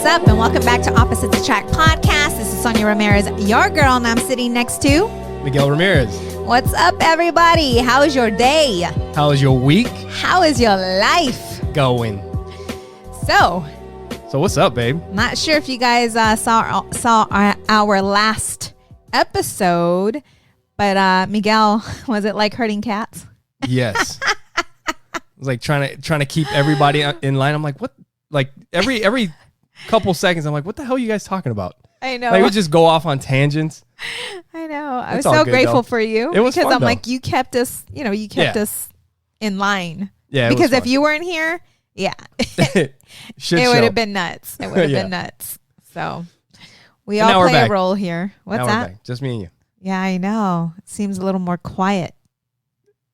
up? And welcome back to Opposites Attract Podcast. This is Sonja Ramirez, your girl, and I'm sitting next to Miguel Ramirez. What's up, everybody? How is your day? How is your week? How is your life Going? So what's up, babe? Not sure if you guys saw our last episode, but Miguel, was it like herding cats? Yes. I was like trying to keep everybody in line. I'm like, what? Like every couple seconds, I'm like, what the hell are you guys talking about? I know. Like we just go off on tangents. I know. I was It's all so good, grateful though. for you It was because fun, I'm though. like, you kept us, us in line. Yeah. It Because was if you weren't here, yeah, fun. Shit it show. would have been nuts. It would have Yeah. been nuts. So we And now all we're play a back. role here. What's Now we're that? back. Just me and you. Yeah, I know. It seems a little more quiet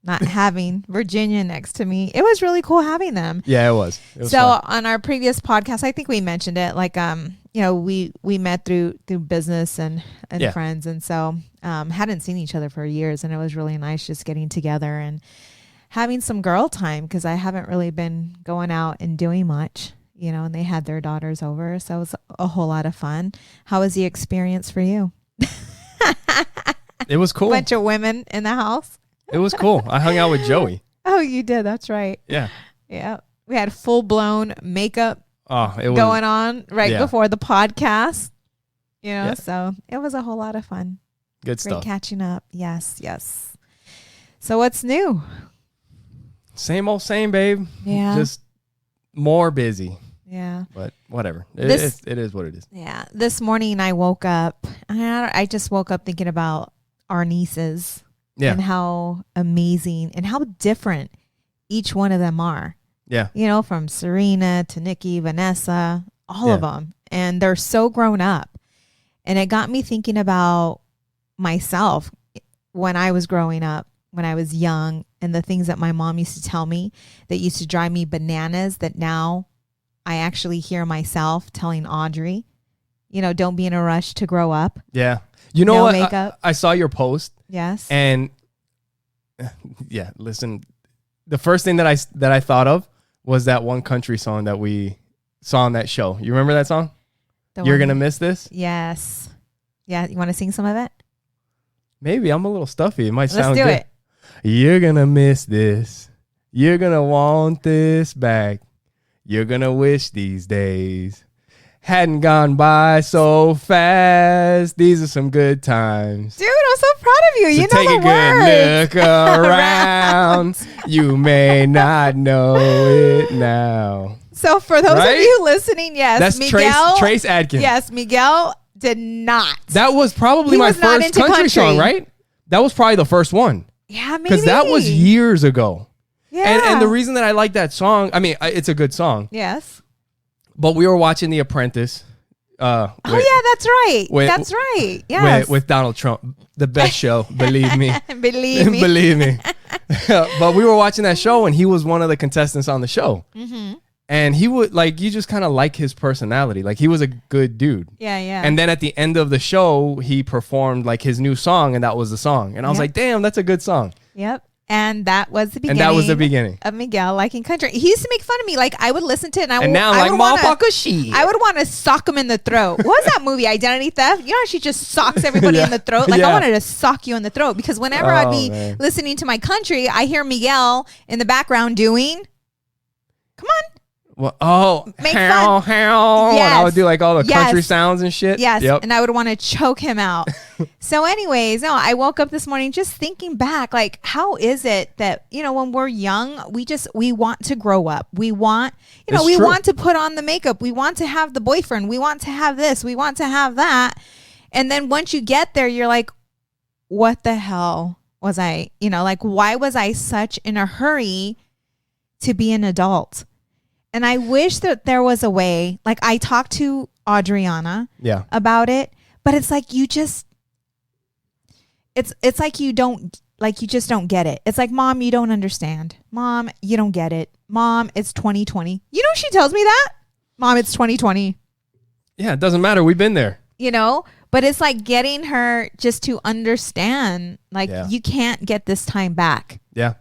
not having Virginia next to me. It was really cool having them. Yeah, it was. It was So fun. on our previous podcast, I think we mentioned it. Like, we met through business and Yeah. friends, and so hadn't seen each other for years, and it was really nice just getting together and having some girl time because I haven't really been going out and doing much, And they had their daughters over, so it was a whole lot of fun. How was the experience for you? It was cool. Bunch of women in the house. It was cool. I hung out with Joey. Oh, you did. That's right. Yeah. Yeah, we had full blown makeup Oh, it was going on right yeah. before the podcast, Yeah. so it was a whole lot of fun. good Great stuff. catching up. Yes. So what's new? Same old same, babe. Yeah. Just more busy. Yeah. But whatever. It is what it is. Yeah. This morning I woke up and I just woke up thinking about our nieces Yeah. and how amazing and how different each one of them are. Yeah. From Serena to Nikki, Vanessa, all of Yeah. them. And they're so grown up. And it got me thinking about myself when I was growing up, when I was young, and the things that my mom used to tell me that used to drive me bananas that now I actually hear myself telling Audrey, don't be in a rush to grow up. Yeah. You know No what? makeup. I saw your post. Yes. And yeah, listen, the first thing that I thought of was that one country song that we saw on that show. You remember that song? The You're one- going to miss this? Yes. Yeah. You want to sing some of it? Maybe. I'm a little stuffy. It might Let's sound do good. it. You're going to miss this. You're going to want this back. You're going to wish these days hadn't gone by so fast. These are some good times. Dude, I'm so proud of you. So You know take the a good words. look around. You may not know it now. So for those Right? of you listening, yes, That's Miguel. Trace Adkins. Yes, Miguel did not. That was probably He my was not first into country song, country. right? That was probably the first one. Yeah, maybe. Because that was years ago. Yeah. And the reason that I like that song, I mean, it's a good song, Yes. but we were watching The Apprentice. Oh yeah, that's right. with- That's right. Yes. With Donald Trump. The best show, believe me. Believe me. Believe me. But we were watching that show and he was one of the contestants on the show. Mm-hmm. And he would you just kind of like his personality. Like he was a good dude. Yeah. And then at the end of the show, he performed like his new song and that was the song. And I was Yep. like, damn, that's a good song. Yep. And that was the beginning. And that was the beginning. of Miguel liking country. He used to make fun of me. Like I would listen to it, and And now I'm like, would wanna- motherfucker, shit. I would want to sock him in the throat. What was that movie, Identity Theft? You know how she just socks everybody Yeah. in the throat? Like I Yeah. wanted to sock you in the throat because whenever I'd be man. listening to my country, I hear Miguel in the background doing, come on. Well, oh, Make how, fun. how. And I Yes. would do like all the country Yes. sounds and shit. Yes. Yep. And I would want to choke him out. So anyways, no, I woke up this morning just thinking back, like, how is it that, when we're young, we want to grow up. We want, It's we true. want to put on the makeup. We want to have the boyfriend. We want to have this. We want to have that. And then once you get there, you're like, what the hell was I, why was I such in a hurry to be an adult? And I wish that there was a way, like I talked to Adriana Yeah. about it, but it's like you just it's like you just don't get it. It's like, Mom, you don't understand. Mom, you don't get it. Mom, it's 2020. She tells me that? Mom, it's 2020. Yeah, it doesn't matter. We've been there. But it's like getting her just to understand, like, Yeah. you can't get this time back. Yeah.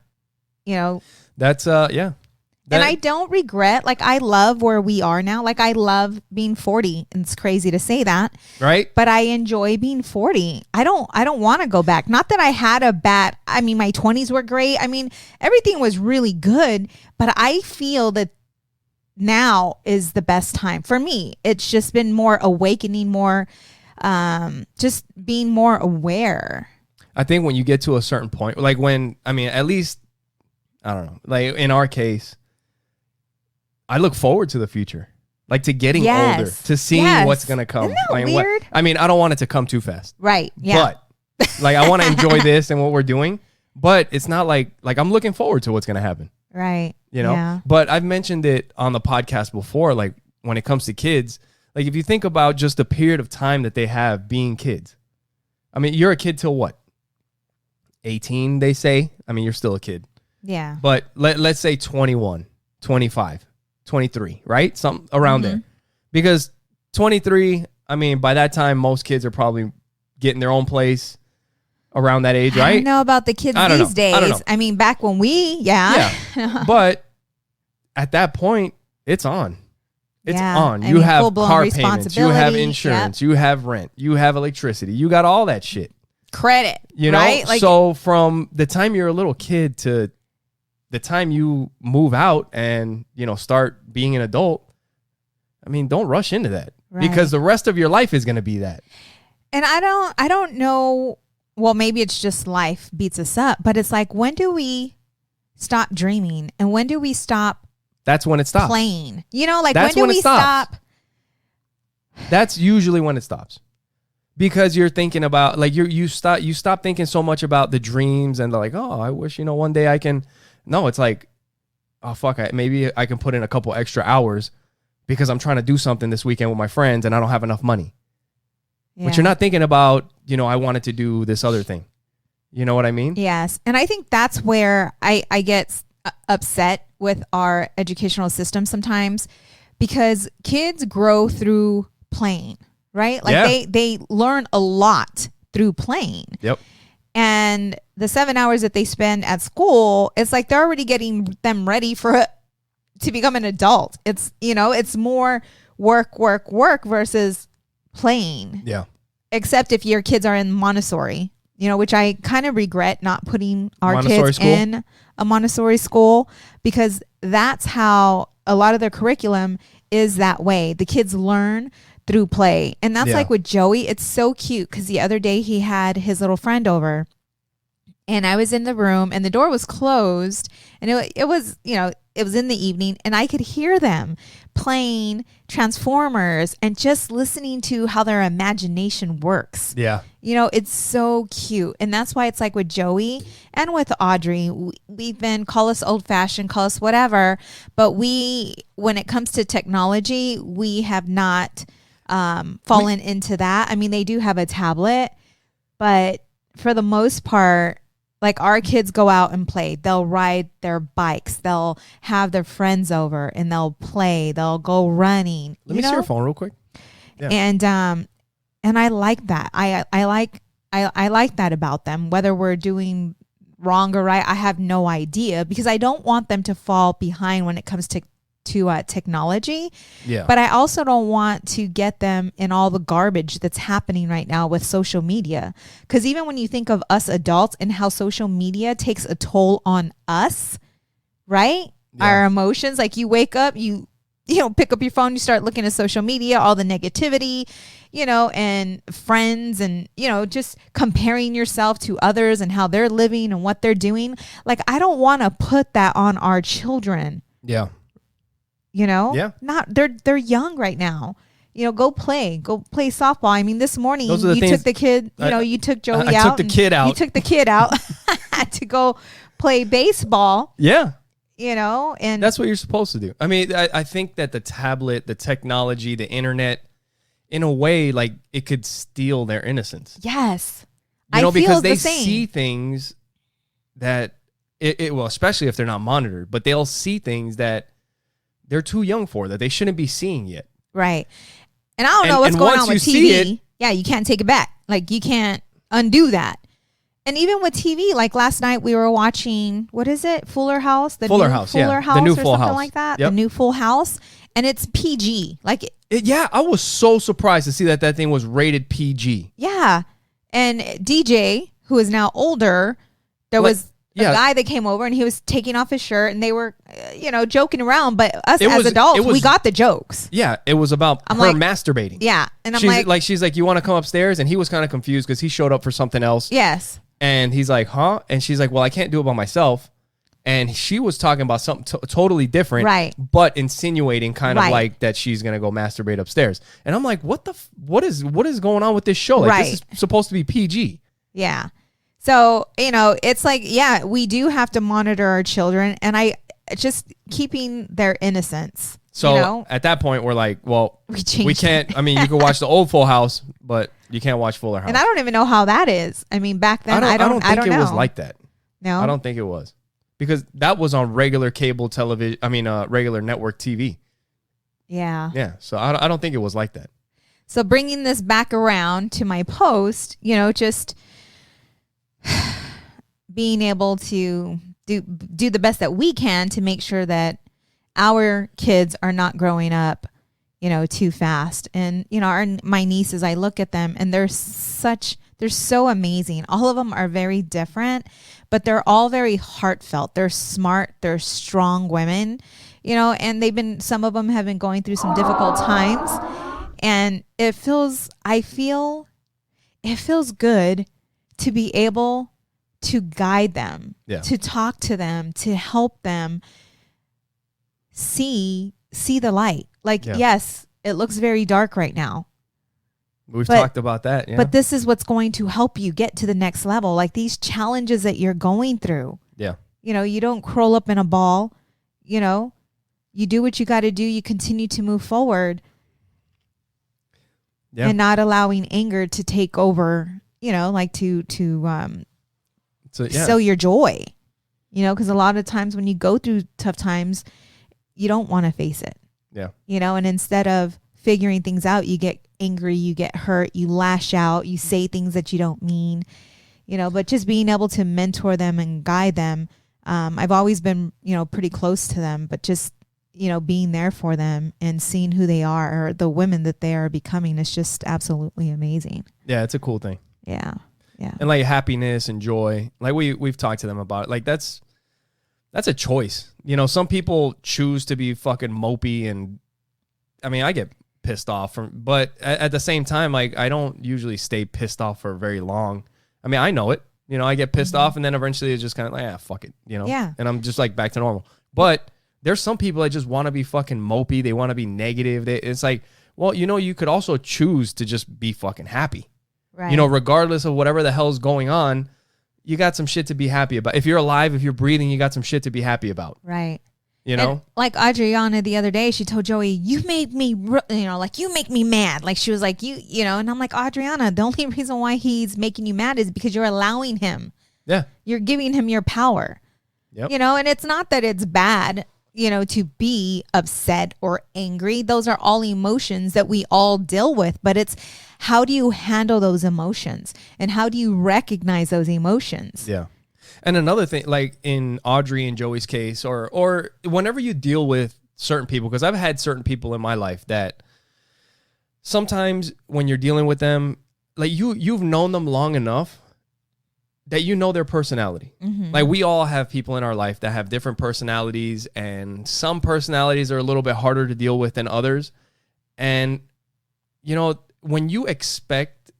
That's That's And I don't regret, like, I love where we are now. Like, I love being 40. And it's crazy to say that. Right. But I enjoy being 40. I don't want to go back. Not that I had my 20s were great. I mean, everything was really good. But I feel that now is the best time for me. It's just been more awakening, more just being more aware. I think when you get to a certain point, like at least, I don't know, like in our case, I look forward to the future, like to getting older, to seeing what's going to come. Isn't that like, weird? I don't want it to come too fast. Right. Yeah. But like, I want to enjoy this and what we're doing, but it's not like I'm looking forward to what's going to happen. Right. You know, Yeah. But I've mentioned it on the podcast before, like when it comes to kids, like if you think about just the period of time that they have being kids, I mean, you're a kid till what? 18, they say. I mean, you're still a kid. Yeah. But let's say 21, 25. 23, right? Something around there. Because 23, I mean, by that time, most kids are probably getting their own place around that age, right? I don't know about the kids these days. I mean, back when Yeah. But at that point, it's on. It's on. You have car payments. You have insurance. You have rent. You have electricity. You got all that shit. Credit. You know? Right? Like, so from the time you're a little kid to the time you move out and, you know, start being an adult, I mean, don't rush into that because the rest of your life is going to be that. And I don't know. Well, maybe it's just life beats us up, but it's like, when do we stop dreaming? And when do we stop? That's when it stops. Playing. You know, like that's when do we stop? That's usually when it stops. Because you're thinking about, like, you stop thinking so much about the dreams and like, oh, I wish, you know, one day I can. No, it's like, oh, fuck, maybe I can put in a couple extra hours because I'm trying to do something this weekend with my friends and I don't have enough money. Yeah. But you're not thinking about, you know, I wanted to do this other thing. You know what I mean? Yes. And I think that's where I get upset with our educational system sometimes, because kids grow through playing, right? Like they learn a lot through playing. Yep. And the 7 hours that they spend at school, it's like they're already getting them ready to become an adult. It's, you know, it's more work versus playing. Yeah. Except if your kids are in Montessori, you know, which I kind of regret not putting our kids in a Montessori school, because that's how a lot of their curriculum is that way. The kids learn through play. And that's like with Joey, it's so cute because the other day he had his little friend over and I was in the room and the door was closed and it was, you know, it was in the evening and I could hear them playing Transformers and just listening to how their imagination works. Yeah. You know, it's so cute. And that's why it's like with Joey and with Audrey, we've been, call us old fashioned, call us whatever. But when it comes to technology, we have not fallen into that. I mean, they do have a tablet, but for the most part, like our kids go out and play. They'll ride their bikes. They'll have their friends over and they'll play. They'll go running. Let me see your phone real quick. Yeah. And I like that. I like that about them. Whether we're doing wrong or right, I have no idea, because I don't want them to fall behind when it comes to technology. Yeah. But I also don't want to get them in all the garbage that's happening right now with social media. Because even when you think of us adults and how social media takes a toll on us, right? Yeah. Our emotions, like you wake up, you know, pick up your phone, you start looking at social media, all the negativity, you know, and friends and, you know, just comparing yourself to others and how they're living and what they're doing. Like, I don't want to put that on our children. Yeah. You know, they're young right now. You know, go play softball. I mean, this morning you took the kid, you took Joey out. I took the kid out. You took the kid out to go play baseball. Yeah. You know, and that's what you're supposed to do. I mean, I think that the tablet, the technology, the internet, in a way, like it could steal their innocence. Yes. You know, because they see things that well, especially if they're not monitored, but they'll see things that they're too young for, that they shouldn't be seeing yet. Right. And I don't know what's going on with TV. Yeah, you can't take it back. Like, you can't undo that. And even with TV, like last night we were watching, what is it? Fuller House? Fuller House, Fuller yeah. House The new or Full something House. like that. Yep. The new Full House. And it's PG. Like, Yeah, I was so surprised to see that thing was rated PG. yeah. And DJ, who is now older, there was a guy that came over and he was taking off his shirt and they were, joking around. But us as adults, we got the jokes. Yeah, it was about her masturbating. Yeah. And she's like, you want to come upstairs? And he was kind of confused because he showed up for something else. Yes. And he's like, huh? And she's like, well, I can't do it by myself. And she was talking about something totally different, right? But insinuating kind of like that she's gonna go masturbate upstairs. And I'm like, what is going on with this show? Like, this is supposed to be PG. Yeah. So it's like, yeah, we do have to monitor our children, and I just keeping their innocence. So at that point, we're like, well, we can't. it. I mean, you can watch the old Full House, but you can't watch Fuller House. And I don't even know how that is. I mean, back then, I don't think it was like that. No, I don't think it was. Because that was on regular cable television. I mean, regular network TV. Yeah. Yeah. So I don't think it was like that. So bringing this back around to my post, just being able to do the best that we can to make sure that our kids are not growing up, too fast. And, my nieces, I look at them and they're so amazing. All of them are very different, but they're all very heartfelt. They're smart. They're strong women, and some of them have been going through some difficult times, and it feels good to be able to guide them, to talk to them, to help them see the light. Like, yes, it looks very dark right now. We've talked about that. Yeah. But this is what's going to help you get to the next level. Like these challenges that you're going through. Yeah. You don't curl up in a ball. You do what you got to do. You continue to move forward. Yeah. And not allowing anger to take over, like to sell your joy. Because a lot of times when you go through tough times, you don't want to face it. Yeah. And instead of figuring things out, you get angry, you get hurt, you lash out, you say things that you don't mean, but just being able to mentor them and guide them. I've always been, pretty close to them, but just, being there for them and seeing who they are or the women that they are becoming is just absolutely amazing. Yeah. It's a cool thing. Yeah. Yeah. And like happiness and joy, like we've talked to them about it. Like that's a choice. Some people choose to be fucking mopey, and I mean, I get pissed off but at the same time, like I don't usually stay pissed off for very long. I mean, I know it, I get pissed off and then eventually it's just kind of like, fuck it, Yeah. And I'm just like back to normal. But there's some people that just want to be fucking mopey. They want to be negative. It's like, well, you could also choose to just be fucking happy. Right. Regardless of whatever the hell's going on, you got some shit to be happy about. If you're alive, if you're breathing, you got some shit to be happy about. Right. And like Adriana the other day, she told Joey, you make me, you make me mad. Like she was like, and I'm like, Adriana, the only reason why he's making you mad is because you're allowing him. Yeah. You're giving him your power. Yep. And it's not that it's bad, to be upset or angry. Those are all emotions that we all deal with, but it's how do you handle those emotions and how do you recognize those emotions? Yeah. And another thing, like in Audrey and Joey's case, or whenever you deal with certain people, because I've had certain people in my life that sometimes when you're dealing with them, like you've known them long enough that their personality. Mm-hmm. Like we all have people in our life that have different personalities, and some personalities are a little bit harder to deal with than others. And, when you expect,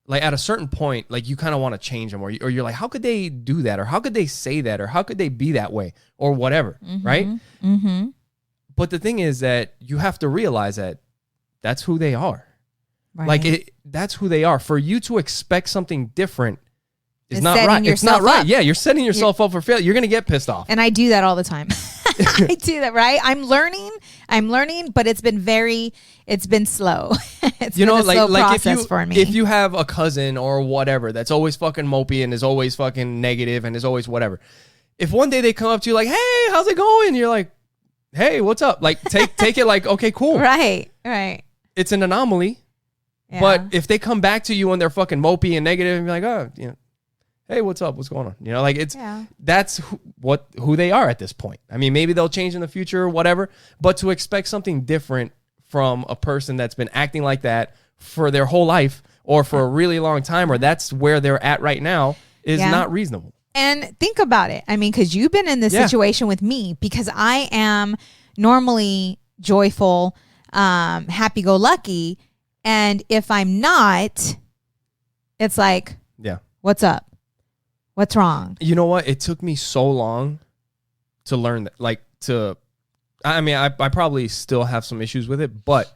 like at a certain point, like you kind of want to change them, or you're like, how could they do that? Or how could they say that? Or how could they be that way? Or whatever, right? Mm-hmm. But the thing is that you have to realize that that's who they are. Right. Like that's who they are. For you to expect something different is not right. It's not right. Yeah, you're setting yourself up for failure. You're going to get pissed off. And I do that all the time. I do that, right? I'm learning, but it's been slow. It's been a slow process for me. If you have a cousin or whatever that's always fucking mopey and is always fucking negative and is always whatever. If one day they come up to you like, hey, how's it going? You're like, hey, what's up? Like take it like, okay, cool. Right. It's an anomaly. Yeah. But if they come back to you and they're fucking mopey and negative and be like, oh, hey, what's up? What's going on? You know, like Yeah. that's who they are at this point. I mean, maybe they'll change in the future or whatever, but to expect something different from a person that's been acting like that for their whole life or for a really long time, or that's where they're at right now, is not reasonable. And think about it. I mean, because you've been in this situation with me, because I am normally joyful, happy-go-lucky, and if I'm not, it's like, what's up? What's wrong? You know what? It took me so long to learn that. Like, I mean, I probably still have some issues with it, but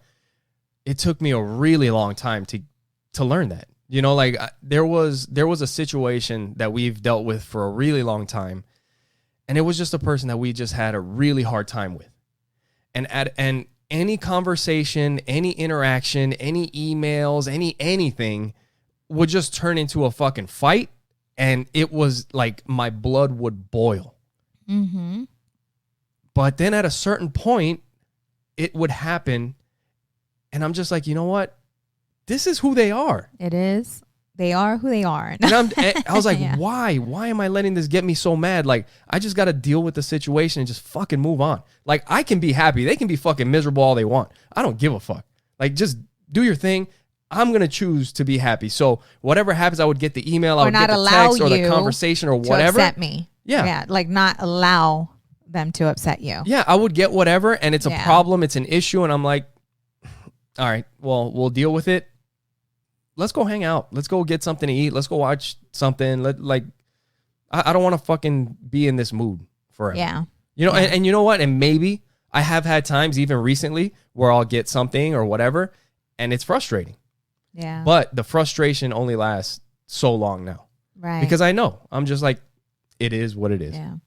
it took me a really long time to learn that. You know, like there was a situation that we've dealt with for a really long time, and it was just a person that we just had a really hard time with. And any conversation, any interaction, any emails, anything would just turn into a fucking fight, and it was like my blood would boil. Mm-hmm. But then at a certain point, it would happen, and I'm just like, you know what? This is who they are. It is. They are who they are. And I was like, why? Why am I letting this get me so mad? Like, I just got to deal with the situation and just fucking move on. Like, I can be happy. They can be fucking miserable all they want. I don't give a fuck. Like, just do your thing. I'm going to choose to be happy. So whatever happens, I would get the email, I would get the text or the conversation or whatever. To upset me. Yeah. Like, not allow them to upset you. Yeah, I would get whatever, and it's a problem. It's an issue. And I'm like, all right, well, we'll deal with it. Let's go hang out. Let's go get something to eat. Let's go watch something. I don't want to fucking be in this mood forever. Yeah. You know, and you know what? And maybe I have had times even recently where I'll get something or whatever, and it's frustrating. Yeah. But the frustration only lasts so long now. Right. Because I know. I'm just like, it is what it is. Yeah.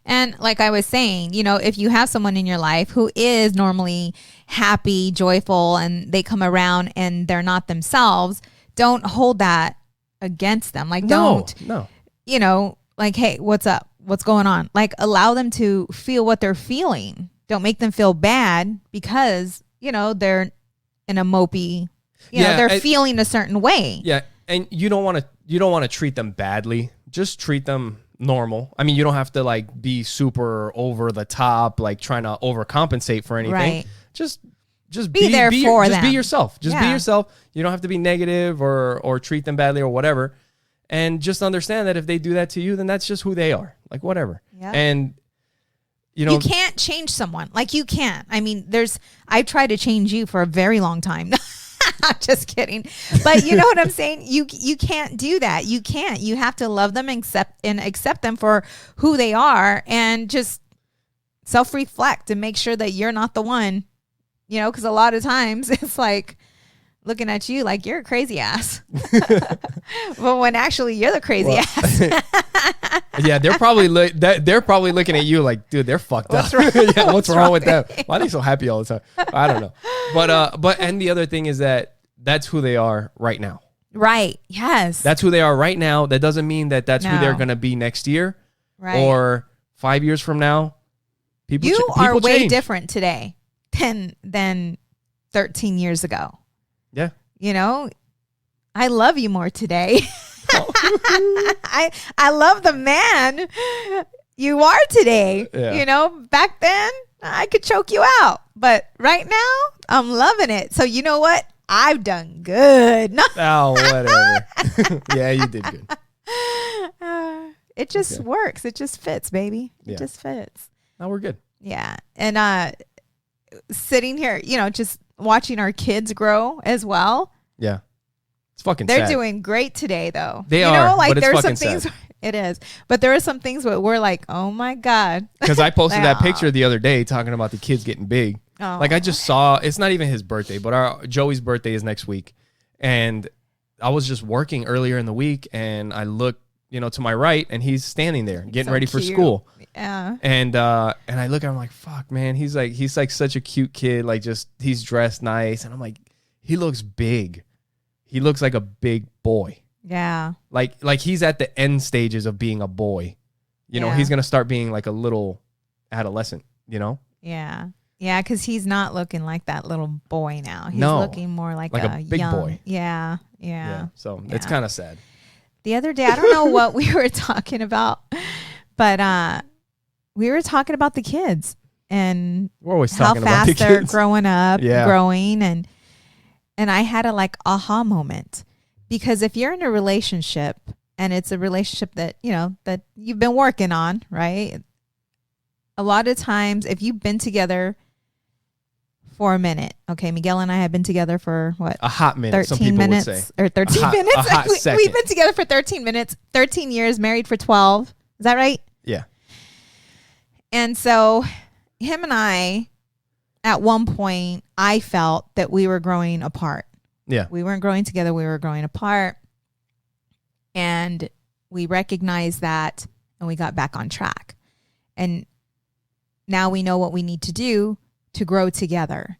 And like I was saying, you know, if you have someone in your life who is normally happy, joyful, and they come around and they're not themselves, don't hold that against them. Like, don't, you know, like, hey, what's up? What's going on? Like, allow them to feel what they're feeling. Don't make them feel bad because, you know, they're in a mopey, you know, they're feeling a certain way. Yeah. And you don't want to treat them badly. Just treat them normal. I mean, you don't have to like be super over the top, like trying to overcompensate for anything. Right. Just be there for them. Just be yourself. Just be yourself. You don't have to be negative or treat them badly or whatever. And just understand that if they do that to you, then that's just who they are. Like, whatever. Yeah. And, you know. You can't change someone. Like, you can't. I mean, I tried to change you for a very long time. I'm just kidding. But you know what I'm saying? You can't do that. You can't. You have to love them and accept them for who they are, and just self-reflect and make sure that you're not the one. You know, because a lot of times it's like looking at you like you're a crazy ass. But when actually you're the crazy ass. Yeah, they're probably looking at you like, dude, they're fucked up. Yeah, what's wrong with them? Why are they so happy all the time? I don't know. But and the other thing is that's who they are right now. Right. Yes. That's who they are right now. That doesn't mean that that's who they're going to be next year, right, or 5 years from now. People are way change. Different today than 13 years ago. Yeah. You know, I love you more today. I love the man you are today. Yeah. You know, back then I could choke you out, but right now I'm loving it. So you know what? I've done good. No. Oh, whatever. Yeah, you did good. It just works. It just fits, baby. It just fits. No, we're good. Yeah. And sitting here, you know, just watching our kids grow as well. Yeah. It's fucking They're sad. doing great today, though. They are, know, like, but it's there's fucking some things. sad. It is. But there are some things where we're like, oh, my God. Because I posted that picture the other day talking about the kids getting big. Oh. Like, I just saw, it's not even his birthday, but Joey's birthday is next week. And I was just working earlier in the week, and I look, you know, to my right, and he's standing there getting ready for school. Yeah. And I look at him like, fuck, man. He's like such a cute kid. Like, just, he's dressed nice. And I'm like, he looks big. He looks like a big boy. Yeah. Like he's at the end stages of being a boy. You know, he's going to start being like a little adolescent, you know? Yeah. Yeah, because he's not looking like that little boy now. He's looking more like a big young boy. Yeah. Yeah. So it's kind of sad. the other day, I don't know what we were talking about, but we were talking about the kids and We're always how talking about fast the they're kids. growing up, Yeah. growing. And I had a like aha moment, because if you're in a relationship and it's a relationship that, you know, that you've been working on, right? A lot of times if you've been together for a minute, okay, Miguel and I have been together for what? A hot minute, some 13 people minutes would say. or 13 A minutes. hot second. We've been together for 13 minutes, 13 years, married for 12. Is that right? Yeah. And so him and I, at one point, I felt that we were growing apart. Yeah. We weren't growing together. We were growing apart. And we recognized that and we got back on track. And now we know what we need to do to grow together.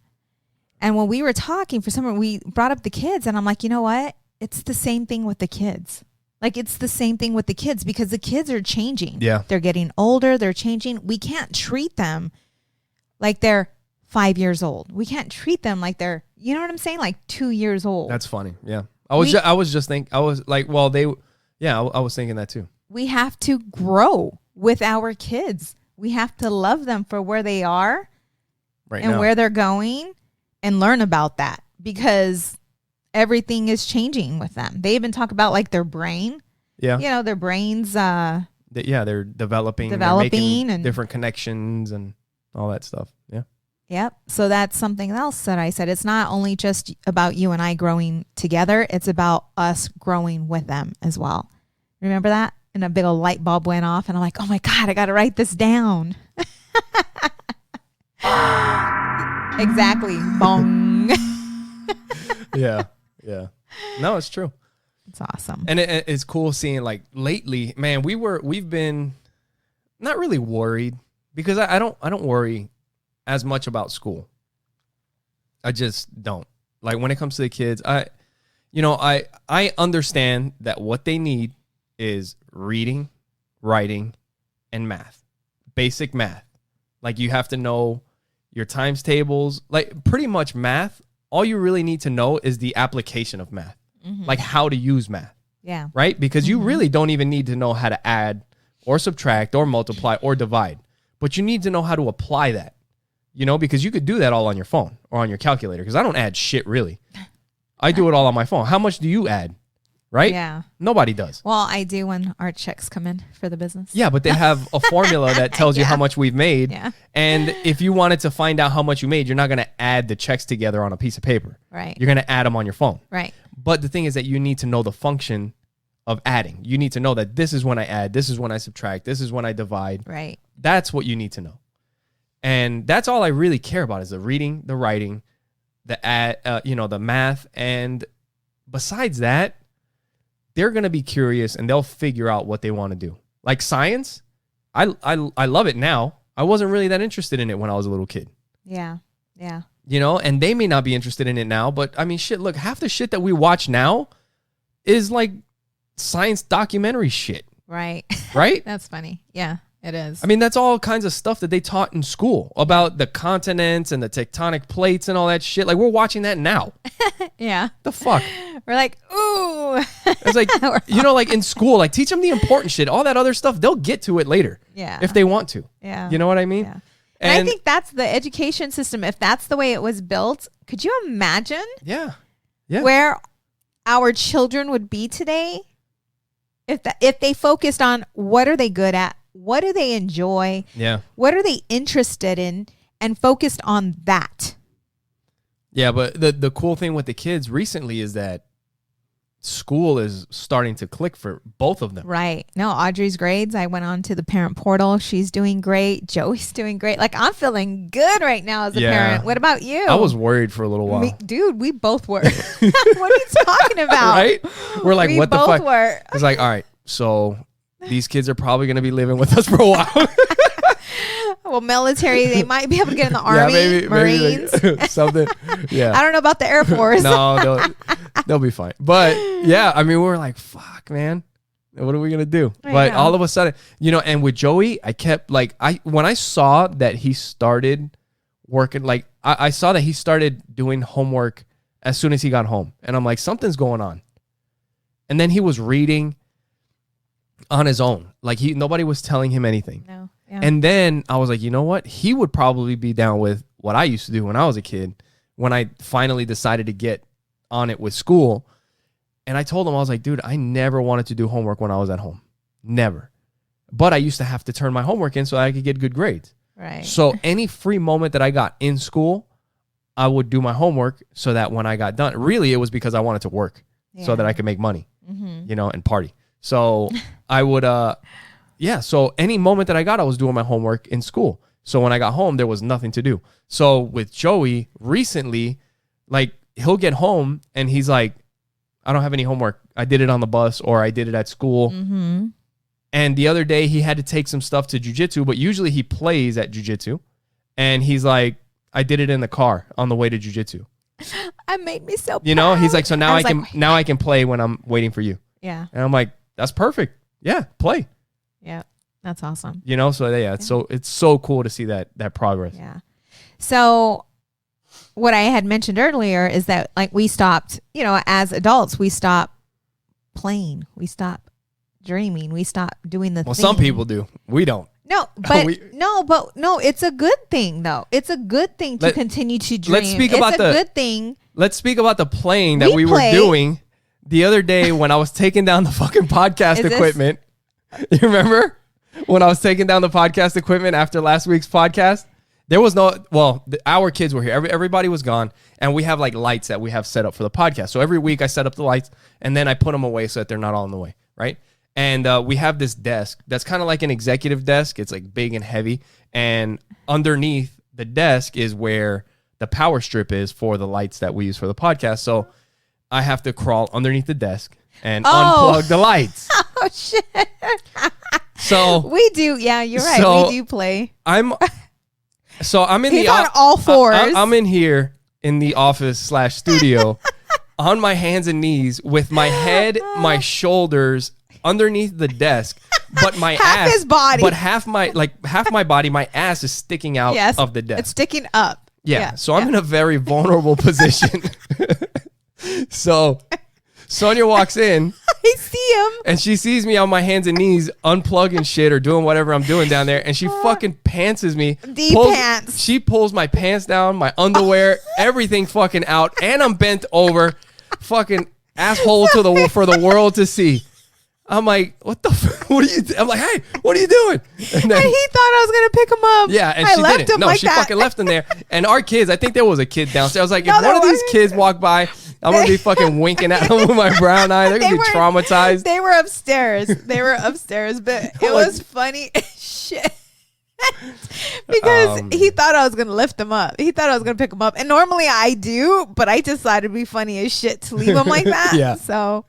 And when we were talking for someone, we brought up the kids, and I'm like, you know what? It's the same thing with the kids. Like, it's the same thing with the kids, because the kids are changing. Yeah. They're getting older. They're changing. We can't treat them like they're 5 years old. We can't treat them like they're, you know what I'm saying? Like 2 years old. That's funny. Yeah. I was thinking that too. We have to grow with our kids. We have to love them for where they are Right and now. where they're going, and learn about that, because everything is changing with them. They even talk about like their brain. Yeah. You know, their brains They're developing. They're Developing making and- different connections and all that stuff. Yeah. Yep. So that's something else that I said. It's not only just about you and I growing together. It's about us growing with them as well. Remember that? And a big old light bulb went off, and I'm like, oh my God, I got to write this down. Exactly. Bong. Yeah. Yeah. No, it's true. It's awesome. And it's cool seeing, like, lately, man, we've been not really worried, because I don't worry as much about school. I just don't. Like, when it comes to the kids, I understand that what they need is reading, writing, and math. Basic math. Like, you have to know your times tables, like pretty much math. All you really need to know is the application of math, like how to use math. Yeah. Right? Because you really don't even need to know how to add or subtract or multiply or divide, but you need to know how to apply that, you know, because you could do that all on your phone or on your calculator. Because I don't add shit, really. I do it all on my phone. How much do you add? Right? Yeah. Nobody does. Well, I do when our checks come in for the business. Yeah, but they have a formula that tells you how much we've made. Yeah. And if you wanted to find out how much you made, you're not going to add the checks together on a piece of paper. Right. You're going to add them on your phone. Right. But the thing is that you need to know the function of adding. You need to know that this is when I add, this is when I subtract, this is when I divide. Right. That's what you need to know. And that's all I really care about, is the reading, the writing, the math. And besides that, they're going to be curious and they'll figure out what they want to do. Like science, I love it now. I wasn't really that interested in it when I was a little kid. Yeah. Yeah. You know, and they may not be interested in it now, but I mean, shit, look, half the shit that we watch now is like science documentary shit, Right. right? That's funny. Yeah, it is. I mean, that's all kinds of stuff that they taught in school about the continents and the tectonic plates and all that shit. Like, we're watching that now. yeah. The fuck? We're like, ooh. It's like, you know, like in school, like teach them the important shit. All that other stuff, they'll get to it later. Yeah. If they want to. Yeah. You know what I mean? Yeah. And I think that's the education system. If that's the way it was built, could you imagine Yeah. Yeah. where our children would be today if they focused on what are they good at, what do they enjoy, Yeah. what are they interested in, and focused on that. Yeah, but the cool thing with the kids recently is that school is starting to click for both of them. Right. No, Audrey's grades, I went on to the parent portal. She's doing great. Joey's doing great. Like, I'm feeling good right now as a Yeah. parent. What about you? I was worried for a little while. Dude, we both were. What are you talking about? Right? We're like, We what the both fuck? were. It's like, all right, so these kids are probably going to be living with us for a while. Well, military, they might be able to get in the Army, Marines. maybe like, something. Yeah. I don't know about the Air Force. No, they'll be fine. But yeah, I mean, we're like, fuck, man. What are we going to do? I But know. all of a sudden, you know, and with Joey, I kept like, when I saw that he started working, like I saw that he started doing homework as soon as he got home. And I'm like, something's going on. And then he was reading. on his own. Like nobody was telling him anything. No. Yeah. And then I was like, you know what? He would probably be down with what I used to do when I was a kid, when I finally decided to get on it with school. And I told him, I was like, dude, I never wanted to do homework when I was at home. Never. But I used to have to turn my homework in so I could get good grades. Right. So any free moment that I got in school, I would do my homework so that when I got done, really it was because I wanted to work so that I could make money, and party. So I would, so any moment that I got, I was doing my homework in school. So when I got home, there was nothing to do. So with Joey recently, like he'll get home and he's like, I don't have any homework. I did it on the bus or I did it at school. Mm-hmm. And the other day he had to take some stuff to jiu-jitsu, but usually he plays at jiu-jitsu. And he's like, I did it in the car on the way to jiu-jitsu. That made me so proud. You know, he's like, so now I can play when I'm waiting for you. Yeah. And I'm like, that's perfect. Yeah, play. Yeah. That's awesome. You know, so it's so cool to see that progress. Yeah. So what I had mentioned earlier is that like we stopped, as adults, we stop playing. We stop dreaming. We stop doing the thing. Well, some people do. We don't. No, but no, it's a good thing though. It's a good thing to continue to dream. Good thing. Let's speak about the playing that we were doing the other day when I was taking down the fucking podcast equipment. You remember when I was taking down the podcast equipment after last week's podcast? There was our kids were here. Everybody was gone. And we have like lights that we have set up for the podcast. So every week I set up the lights and then I put them away so that they're not all in the way. Right. And we have this desk that's kind of like an executive desk. It's like big and heavy. And underneath the desk is where the power strip is for the lights that we use for the podcast. So I have to crawl underneath the desk and unplug the lights. Oh, shit. So we do. Yeah, you're right. So we do play. I'm in He's on all fours. I'm in here in the office / studio on my hands and knees with my head, my shoulders underneath the desk, but my half ass, his body, but half my body, my ass is sticking out of the desk. It's sticking up. Yeah. So I'm in a very vulnerable position. So Sonja walks in. I see him. And she sees me on my hands and knees unplugging shit or doing whatever I'm doing down there. And she fucking pantsers me. Pants. She pulls my pants down, my underwear, everything fucking out. And I'm bent over, fucking asshole for the world to see. I'm like, what the fuck? What are you I'm like, hey, what are you doing? And he thought I was going to pick him up. Yeah, and I she left didn't. him No, like she that. fucking left him there. And our kids, I think there was a kid downstairs. I was like, if one of these kids walk by, I'm going to be fucking winking at them with my brown eye. They're going to be traumatized. They were upstairs. But it was funny as shit. Because he thought I was going to lift him up. He thought I was going to pick him up. And normally I do, but I decided to be funny as shit to leave him like that. Yeah. So...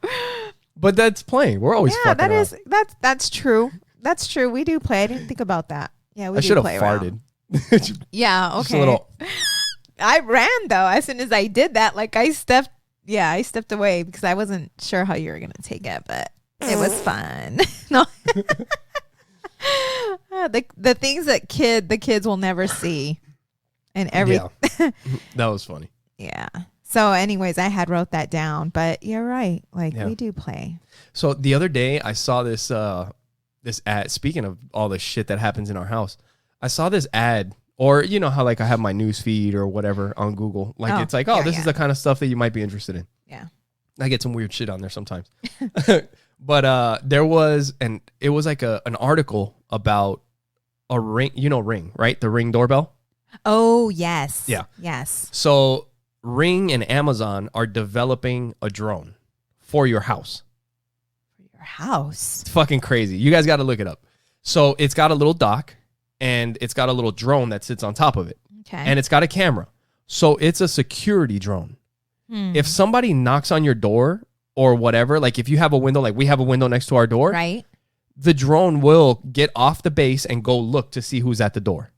But that's playing. We're always fucking around. That's true. That's true. We do play. I didn't think about that. Yeah, we I do should have play farted. Yeah, okay. I ran though. As soon as I did that, like I stepped away because I wasn't sure how you were gonna take it, but it was fun. No. The things that the kids will never see. And that was funny. Yeah. So anyways, I had wrote that down, but you're right. Like we do play. So the other day I saw this ad, speaking of all the shit that happens in our house, I saw this ad, or you know how like I have my news feed or whatever on Google. Like it's like, this is the kind of stuff that you might be interested in. Yeah. I get some weird shit on there sometimes. But there was it was like an article about a Ring, Ring, right? The Ring doorbell. Oh, yes. Yeah. Yes. So Ring and Amazon are developing a drone for your house. For your house? It's fucking crazy. You guys got to look it up. So it's got a little dock and it's got a little drone that sits on top of it. Okay. And it's got a camera. So it's a security drone. If somebody knocks on your door or whatever, like if you have a window, like we have a window next to our door, right? The drone will get off the base and go look to see who's at the door.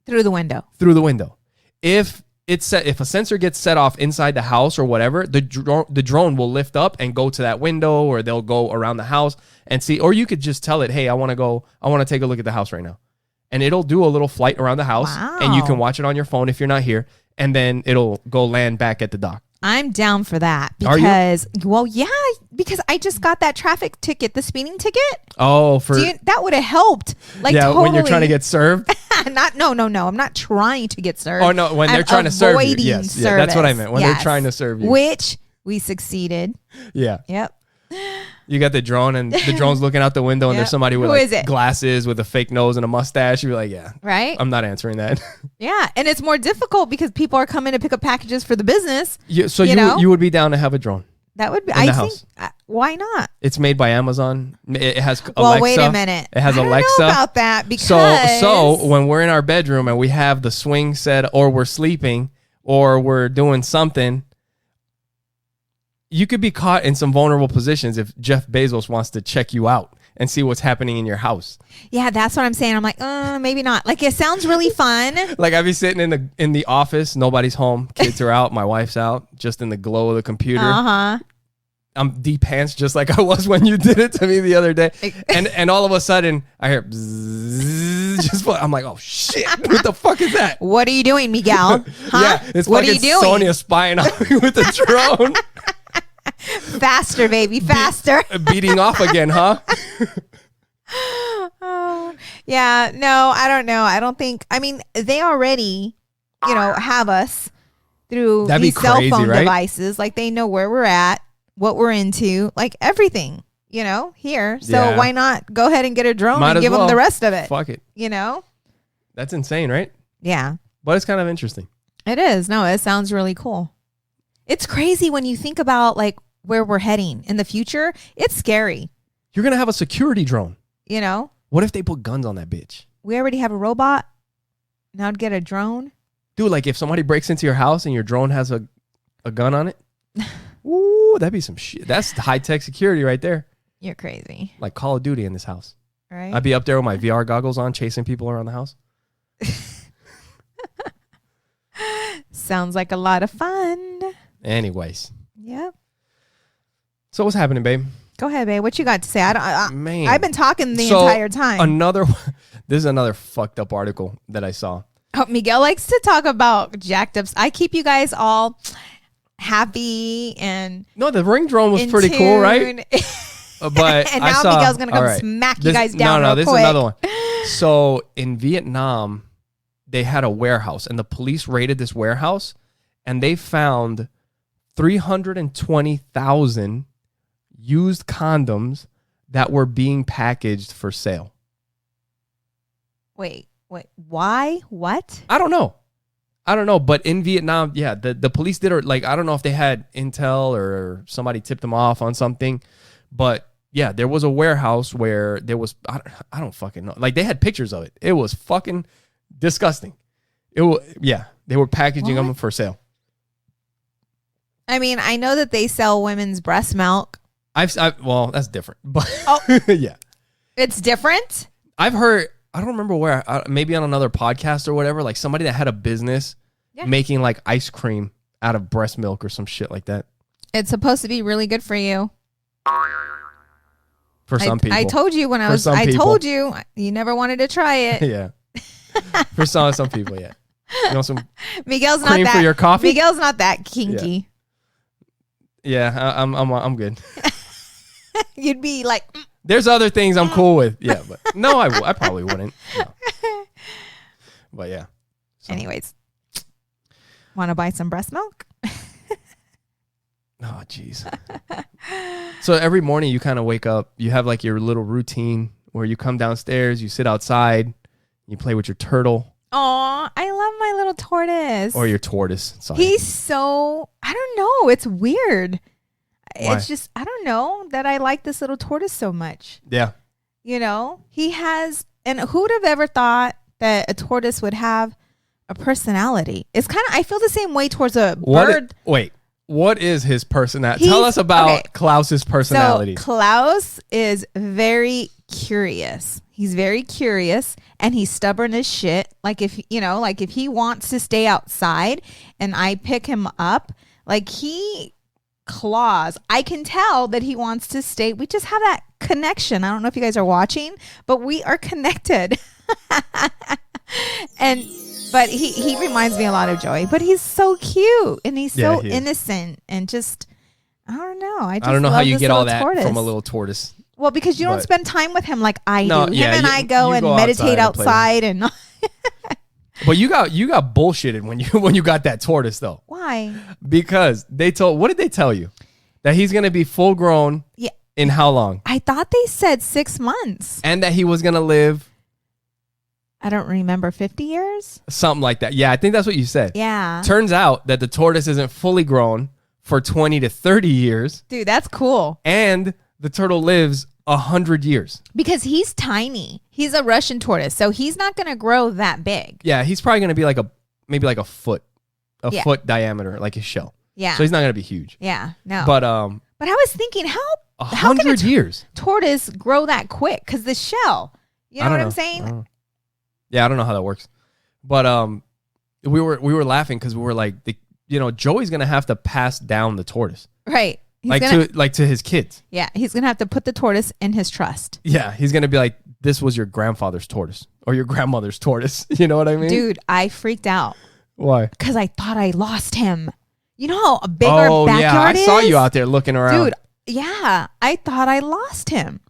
Through the window. If a sensor gets set off inside the house or whatever, the drone will lift up and go to that window, or they'll go around the house and see, or you could just tell it, hey, I want to take a look at the house right now. And it'll do a little flight around the house. Wow. And you can watch it on your phone if you're not here. And then it'll go land back at the dock. I'm down for that Are you? because, well, yeah, because I just got that traffic ticket, the speeding ticket. Oh, That would have helped. Like, yeah, totally. when you're trying to get served. No. I'm not trying to get served. Oh no, when they're trying to serve you. Yes, yeah, that's what I meant. When they're trying to serve you, which we succeeded. Yeah. Yep. You got the drone, and the drone's looking out the window, and there's somebody with like glasses with a fake nose and a mustache. You're like, yeah, right. I'm not answering that. Yeah, and it's more difficult because people are coming to pick up packages for the business. So you would be down to have a drone? That would be. I think. Why not? It's made by Amazon. It has Alexa. Well, wait a minute. It has Alexa. I don't know about that because so when we're in our bedroom and we have the swing set, or we're sleeping, or we're doing something, you could be caught in some vulnerable positions if Jeff Bezos wants to check you out and see what's happening in your house. Yeah, that's what I'm saying. I'm like, maybe not. Like, it sounds really fun. Like, I'd be sitting in the office, nobody's home, kids are out, my wife's out, just in the glow of the computer. I'm deep pants just like I was when you did it to me the other day. And all of a sudden, I hear bzzz, I'm like, oh shit, what the fuck is that? What are you doing, Miguel? Huh? Yeah, it's what fucking are you doing? Sonia spying on me with a drone. Faster, baby, faster. Beating off again, huh? Oh, yeah, no, I don't know. I don't think, I mean, they already, have us through these cell phone devices. Like, they know where we're at, what we're into, like everything, here. So why not go ahead and get a drone and give them the rest of it? Fuck it. That's insane, right? Yeah. But it's kind of interesting. It is. No, it sounds really cool. It's crazy when you think about like where we're heading in the future. It's scary. You're going to have a security drone. What if they put guns on that bitch? We already have a robot. Now to get a drone. Dude, like if somebody breaks into your house and your drone has a gun on it. Ooh, that'd be some shit. That's high-tech security right there. You're crazy. Like Call of Duty in this house. Right. I'd be up there with my VR goggles on, chasing people around the house. Sounds like a lot of fun. Anyways. Yep. So what's happening, babe? Go ahead, babe. What you got to say? Man. I've been talking the entire time. This is another fucked up article that I saw. Oh, Miguel likes to talk about jacked ups. I keep you guys all happy and no, the Ring Drone was pretty cool, right? But and now Miguel's gonna come smack you guys down. No, this is another one. So in Vietnam, they had a warehouse, and the police raided this warehouse, and they found 320,000 used condoms that were being packaged for sale. Wait, why? What? I don't know. But in Vietnam, yeah, the police did it. Like, I don't know if they had intel or somebody tipped them off on something, but yeah, there was a warehouse where there was, I don't fucking know. Like, they had pictures of it. It was fucking disgusting. They were packaging them for sale. I mean, I know that they sell women's breast milk. Well, that's different, but yeah, it's different. I've heard, I don't remember where, maybe on another podcast or whatever, like somebody that had a business making like ice cream out of breast milk or some shit like that. It's supposed to be really good for you. For some people. I told you when I told you, you never wanted to try it. Yeah. For some people, yeah. You know, some Miguel's cream not that, for your coffee? Miguel's not that kinky. Yeah, I'm good. You'd be like... There's other things I'm cool with. Yeah, but no, I probably wouldn't. No. But yeah. So. Anyways. Want to buy some breast milk? Oh, jeez. So every morning you kind of wake up, you have like your little routine where you come downstairs, you sit outside, you play with your turtle. Aw, I love my little tortoise. Or your tortoise. Sorry. He's so, I don't know. It's weird. Why? It's just, I don't know that I like this little tortoise so much. Yeah. You know, he has, and who'd have ever thought that a tortoise would have a personality? It's kind of, I feel the same way towards a bird. What is his personality? Tell us about Klaus's personality. So Klaus is very curious. He's very curious and he's stubborn as shit. Like if he wants to stay outside and I pick him up, like he claws. I can tell that he wants to stay. We just have that connection. I don't know if you guys are watching, but we are connected. But he reminds me a lot of Joey. But he's so cute and he's so innocent and just I don't know. I don't know how you get all that tortoise. from a little tortoise. Well, because you don't spend time with him like I do. Yeah, him and I go and meditate outside and. But you got bullshitted when you got that tortoise though. Why? Because what did they tell you? That he's gonna be full grown. Yeah. In how long? I thought they said 6 months. And that he was gonna live. I don't remember 50 years. Something like that. Yeah, I think that's what you said. Yeah. Turns out that the tortoise isn't fully grown for 20 to 30 years. Dude, that's cool. And the turtle lives 100 years. Because he's He's a Russian tortoise, so he's not going to grow that big. Yeah, he's probably going to be maybe a foot foot diameter, like his shell. Yeah. So he's not going to be huge. Yeah, no. But I was thinking, how 100 years tortoise grow that quick? Because the shell, you know what I'm saying? Yeah, I don't know how that works. But we were laughing because we were like, Joey's going to have to pass down the tortoise. Right. To his kids. Yeah, he's going to have to put the tortoise in his trust. Yeah, he's going to be like, this was your grandfather's tortoise or your grandmother's tortoise. You know what I mean? Dude, I freaked out. Why? Because I thought I lost him. You know how big our backyard is? I saw you out there looking around. Dude, yeah, I thought I lost him.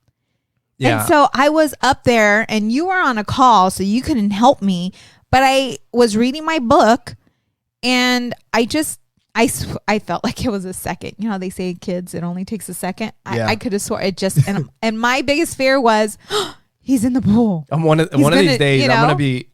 Yeah. And so I was up there and you were on a call, so you couldn't help me. But I was reading my book and I felt like it was a second. You know how they say kids, it only takes a second? Yeah. I could have swore it just, and my biggest fear was, he's in the pool. One of these days, I'm going to be,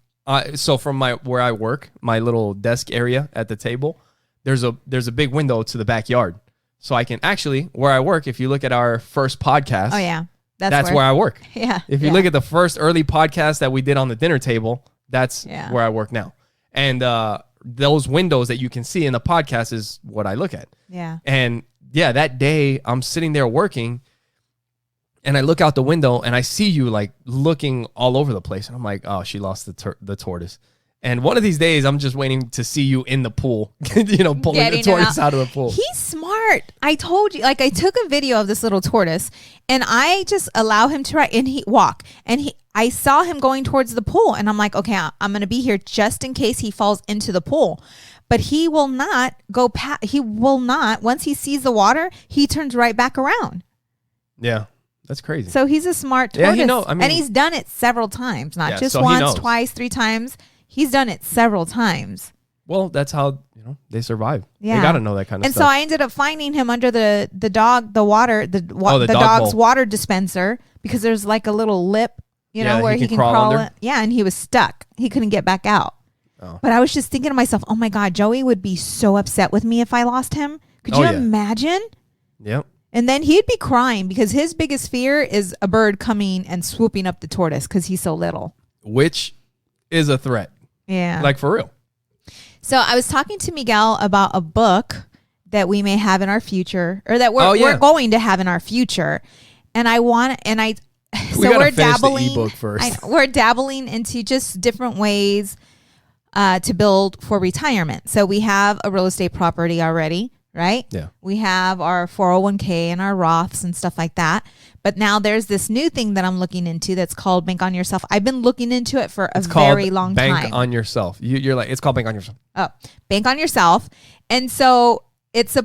so from where I work, my little desk area at the table, there's a big window to the backyard. So I can actually, where I work, if you look at our first podcast. Oh, yeah. That's where I work. Yeah. If you look at the first early podcast that we did on the dinner table, that's where I work now. And those windows that you can see in the podcast is what I look at. Yeah. And yeah, that day I'm sitting there working and I look out the window and I see you like looking all over the place. And I'm like, oh, she lost the tortoise. And one of these days, I'm just waiting to see you in the pool, pulling the tortoise out of the pool. He's smart. I told you, I took a video of this little tortoise and I just allow him to ride and he walk. And I saw him going towards the pool and I'm like, okay, I'm going to be here just in case he falls into the pool. But he will not go past, once he sees the water, he turns right back around. Yeah. That's crazy. So he's a smart tortoise. Yeah, and he's done it several times, not just once, twice, 3 times. He's done it several times. Well, that's how they survive. Yeah. They got to know that kind of stuff. And so I ended up finding him under the dog's bowl. water dispenser because there's like a little lip, where he can crawl in. Yeah, and he was stuck. He couldn't get back out. Oh. But I was just thinking to myself, oh my God, Joey would be so upset with me if I lost him. Could you imagine? Yep. And then he'd be crying because his biggest fear is a bird coming and swooping up the tortoise because he's so little. Which is a threat. Yeah. Like for real. So I was talking to Miguel about a book that we may have in our future or that we're going to have in our future. And we're dabbling. The ebook first. We're dabbling into just different ways to build for retirement. So we have a real estate property already, right? Yeah. We have our 401k and our Roths and stuff like that. But now there's this new thing that I'm looking into that's called Bank on Yourself. I've been looking into it for a very long time. Bank on Yourself. You're like, it's called Bank on Yourself. Oh, Bank on Yourself. And so it's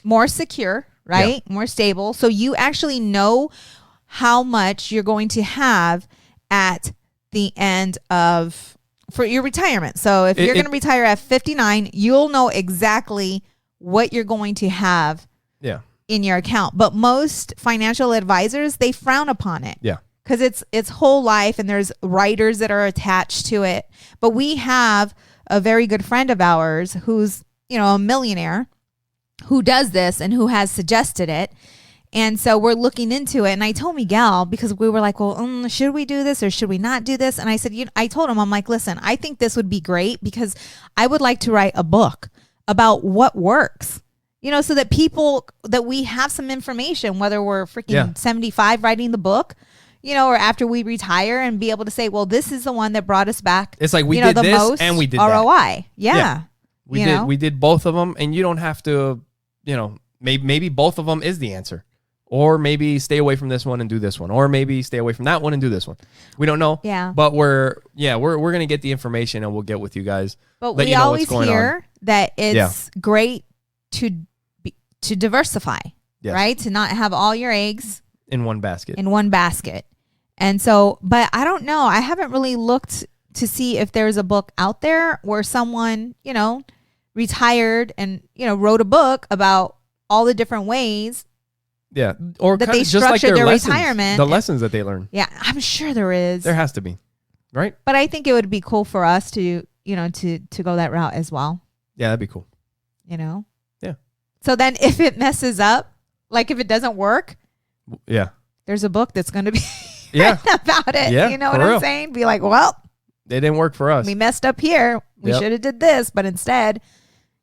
more secure, right? Yeah. More stable. So you actually know how much you're going to have at the end for your retirement. So if you're going to retire at 59, you'll know exactly what you're going to have. Yeah. In your account. But most financial advisors, they frown upon it. Yeah. Because it's whole life and there's writers that are attached to it. But we have a very good friend of ours who's, a millionaire who does this and who has suggested it. And so we're looking into it. And I told Miguel, because we were like, well, should we do this or should we not do this? And I said, I told him, I'm like, listen, I think this would be great because I would like to write a book about what works. So that we have some information, whether we're freaking 75 writing the book, or after we retire and be able to say, well, this is the one that brought us back. It's like we did this most and we did ROI. That. Yeah. We did both of them and you don't have to, maybe both of them is the answer. Or maybe stay away from this one and do this one. Or maybe stay away from that one and do this one. We don't know. Yeah. But we're going to get the information and we'll get with you guys. But we always hear that it's great to diversify, right? To not have all your eggs in one basket. And so, but I don't know. I haven't really looked to see if there's a book out there where someone, retired and, wrote a book about all the different ways. Yeah. Or that they just like their lessons, retirement. The lessons that they learn. Yeah. I'm sure there is. There has to be. Right. But I think it would be cool for us to, to go that route as well. Yeah, that'd be cool. Yeah. So then if it messes up, like if it doesn't work. Yeah. There's a book that's going to be about it. Yeah, you know what I'm saying? Be like, well, it didn't work for us. We messed up here. We should have did this, but instead,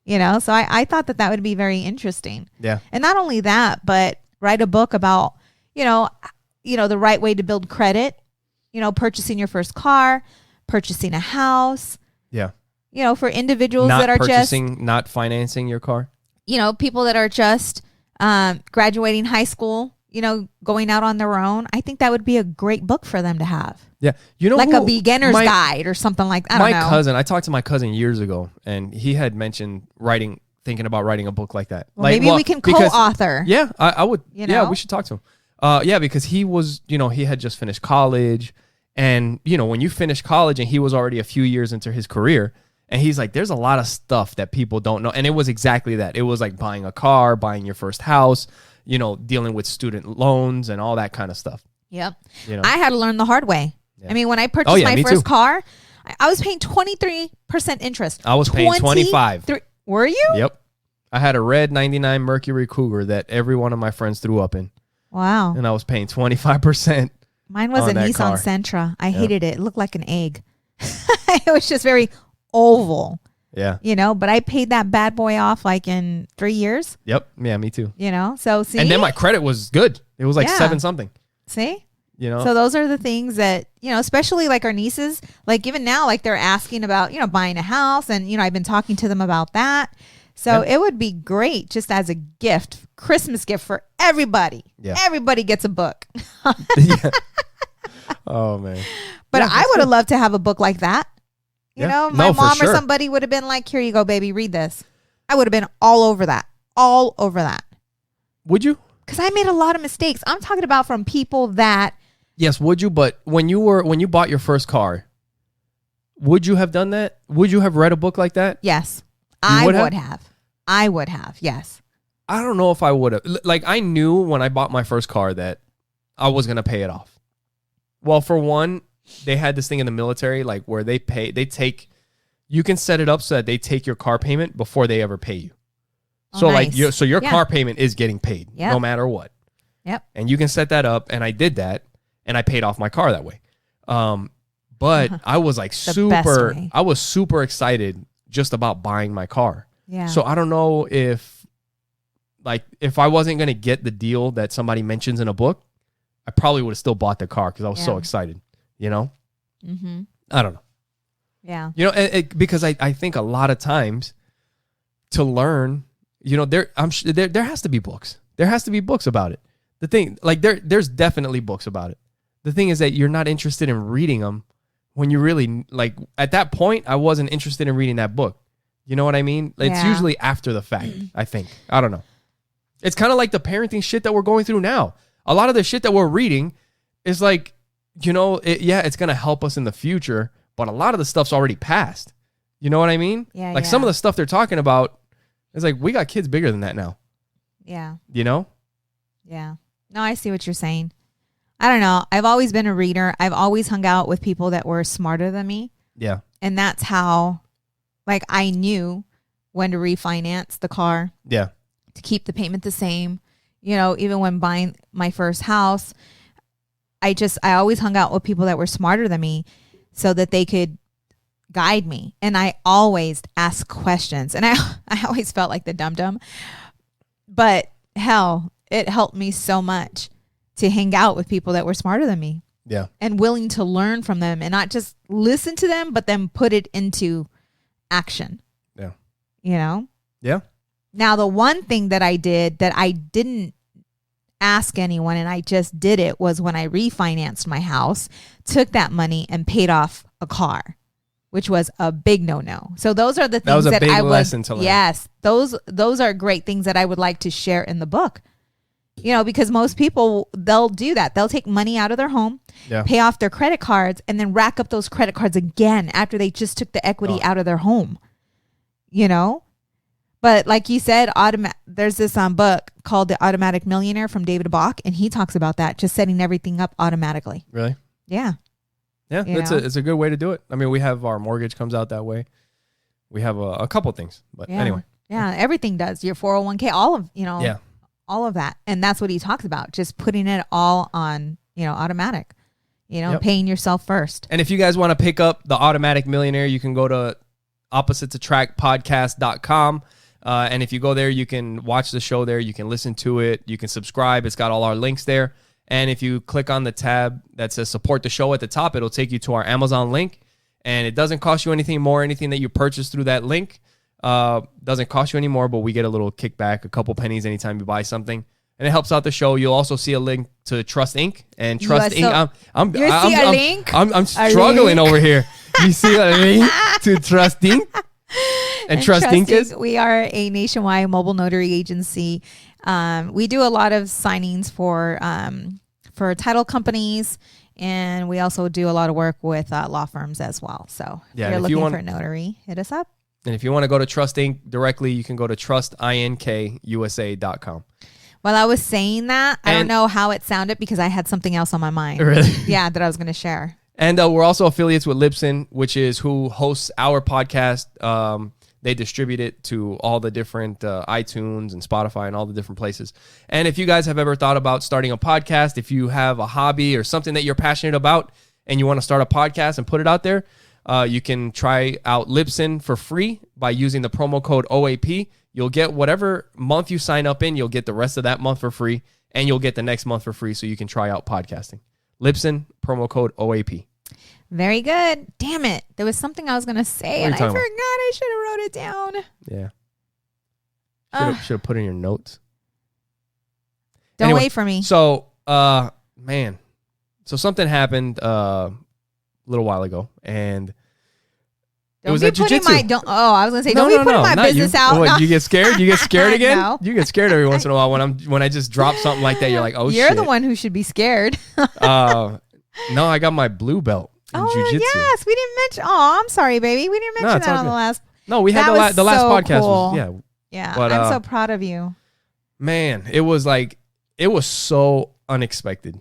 so I thought that would be very interesting. Yeah. And not only that, but write a book about, the right way to build credit, purchasing your first car, purchasing a house. Yeah. For individuals not that are not financing your car. People that are just graduating high school, going out on their own. I think that would be a great book for them to have. Yeah. Like a beginner's guide or something like that. I talked to my cousin years ago and he had mentioned thinking about writing a book like that. Well, maybe we can co-author. Yeah, I would. Yeah, we should talk to him. Because he was, he had just finished college and, when you finish college and he was already a few years into his career and he's like, there's a lot of stuff that people don't know. And it was exactly that. It was like buying a car, buying your first house, dealing with student loans and all that kind of stuff. Yep. I had to learn the hard way. Yeah. I mean, when I purchased my first car, I was paying 23% interest. I was paying 25. Were you? Yep. I had a red 99 Mercury Cougar that every one of my friends threw up in. Wow. And I was paying 25%. Mine was a Nissan car. Sentra. I hated it. It looked like an egg. It was just very oval. Yeah. But I paid that bad boy off like in 3 years. Yep. Yeah, me too. So see. And then my credit was good. It was like 7 something. See? So those are the things that, especially like our nieces, like even now, like they're asking about, buying a house and, I've been talking to them about that. So it would be great just as a gift, Christmas gift for everybody. Yeah. Everybody gets a book. Oh, man. But I would have loved to have a book like that. My mom or somebody would have been like, here you go, baby, read this. I would have been all over that. Would you? Because I made a lot of mistakes. I'm talking about from people that. Yes, would you? But when you bought your first car, would you have done that? Would you have read a book like that? Yes, I would have. I would have. Yes. I don't know if I would have. Like, I knew when I bought my first car that I was going to pay it off. Well, for one, they had this thing in the military, like where you can set it up so that they take your car payment before they ever pay you. So nice. Your car payment is getting paid no matter what. Yep. And you can set that up. And I did that and I paid off my car that way. But I was like I was super excited just about buying my car. Yeah. So I don't know if I wasn't going to get the deal that somebody mentions in a book, I probably would have still bought the car because I was so excited, Mm-hmm. I don't know. Yeah. Because I think a lot of times to learn, there has to be books. There has to be books about it. The thing, like there's definitely books about it. The thing is that you're not interested in reading them when you really, like, at that point, I wasn't interested in reading that book. You know what I mean? It's usually after the fact, I think. I don't know. It's kind of like the parenting shit that we're going through now. A lot of the shit that we're reading is like, it's going to help us in the future, but a lot of the stuff's already passed. You know what I mean? Yeah. Like some of the stuff they're talking about, it's like, we got kids bigger than that now. Yeah. Yeah. No, I see what you're saying. I don't know. I've always been a reader. I've always hung out with people that were smarter than me. Yeah. And that's how, like, I knew when to refinance the car. Yeah. To keep the payment the same. Even when buying my first house, I always hung out with people that were smarter than me so that they could guide me. And I always asked questions. And I always felt like the dum-dum. But hell, it helped me so much to hang out with people that were smarter than me. Yeah. And willing to learn from them and not just listen to them, but then put it into action. Yeah. Yeah. Now, the one thing that I did that I didn't ask anyone, and I just did it, was when I refinanced my house, took that money and paid off a car, which was a big no. So those are the things that I would, lesson to learn. Yes, those are great things that I would like to share in the book. Because most people, they'll do that. They'll take money out of their home, pay off their credit cards, and then rack up those credit cards again after they just took the equity out of their home. But like you said, there's this book called The Automatic Millionaire from David Bach, and he talks about that, just setting everything up automatically. Really? Yeah. Yeah, it's a good way to do it. I mean, we have our mortgage comes out that way. We have a couple things, but anyway. Yeah, everything does. Your 401k, all of, all of that. And that's what he talks about, just putting it all on, automatic, paying yourself first. And if you guys want to pick up The Automatic Millionaire, you can go to oppositesattractpodcast.com. And if you go there, you can watch the show there. You can listen to it. You can subscribe. It's got all our links there. And if you click on the tab that says support the show at the top, it'll take you to our Amazon link. And it doesn't cost you anything more. Anything that you purchase through that link doesn't cost you any more, but we get a little kickback, a couple pennies anytime you buy something. And it helps out the show. You'll also see a link to Trust Inc. And Trust Inc. I'm struggling over here. You see a link to Trust Inc. And Trust Inc. is? We are a nationwide mobile notary agency. We do a lot of signings for title companies, and we also do a lot of work with law firms as well. So if you're looking for a notary, hit us up. And if you want to go to Trust Inc. directly, you can go to trustinkusa.com. While I was saying that, I don't know how it sounded because I had something else on my mind. Really? Yeah, that I was going to share. And we're also affiliates with Libsyn, which is who hosts our podcast. They distribute it to all the different iTunes and Spotify and all the different places. And if you guys have ever thought about starting a podcast, if you have a hobby or something that you're passionate about and you want to start a podcast and put it out there, you can try out Libsyn for free by using the promo code OAP. You'll get whatever month you sign up in, you'll get the rest of that month for free, and you'll get the next month for free so you can try out podcasting. Libsyn, promo code OAP. Very good. Damn it. There was something I was going to say, and I forgot. I should have wrote it down. Yeah. Should have put it in your notes. Don't wait for me. So, man. So something happened a little while ago, and it was at jiu-jitsu. I was going to say, don't be putting my business out. What, you get scared? You get scared again? No. You get scared every once in a while when I just drop something like that. You're like, oh, shit. You're the one who should be scared. No, I got my blue belt. Jiu-jitsu. Yes, we didn't mention. Oh, I'm sorry, baby. We didn't mention that on the last. No, we had the last podcast. Cool. Yeah. But, I'm so proud of you. Man, it was so unexpected.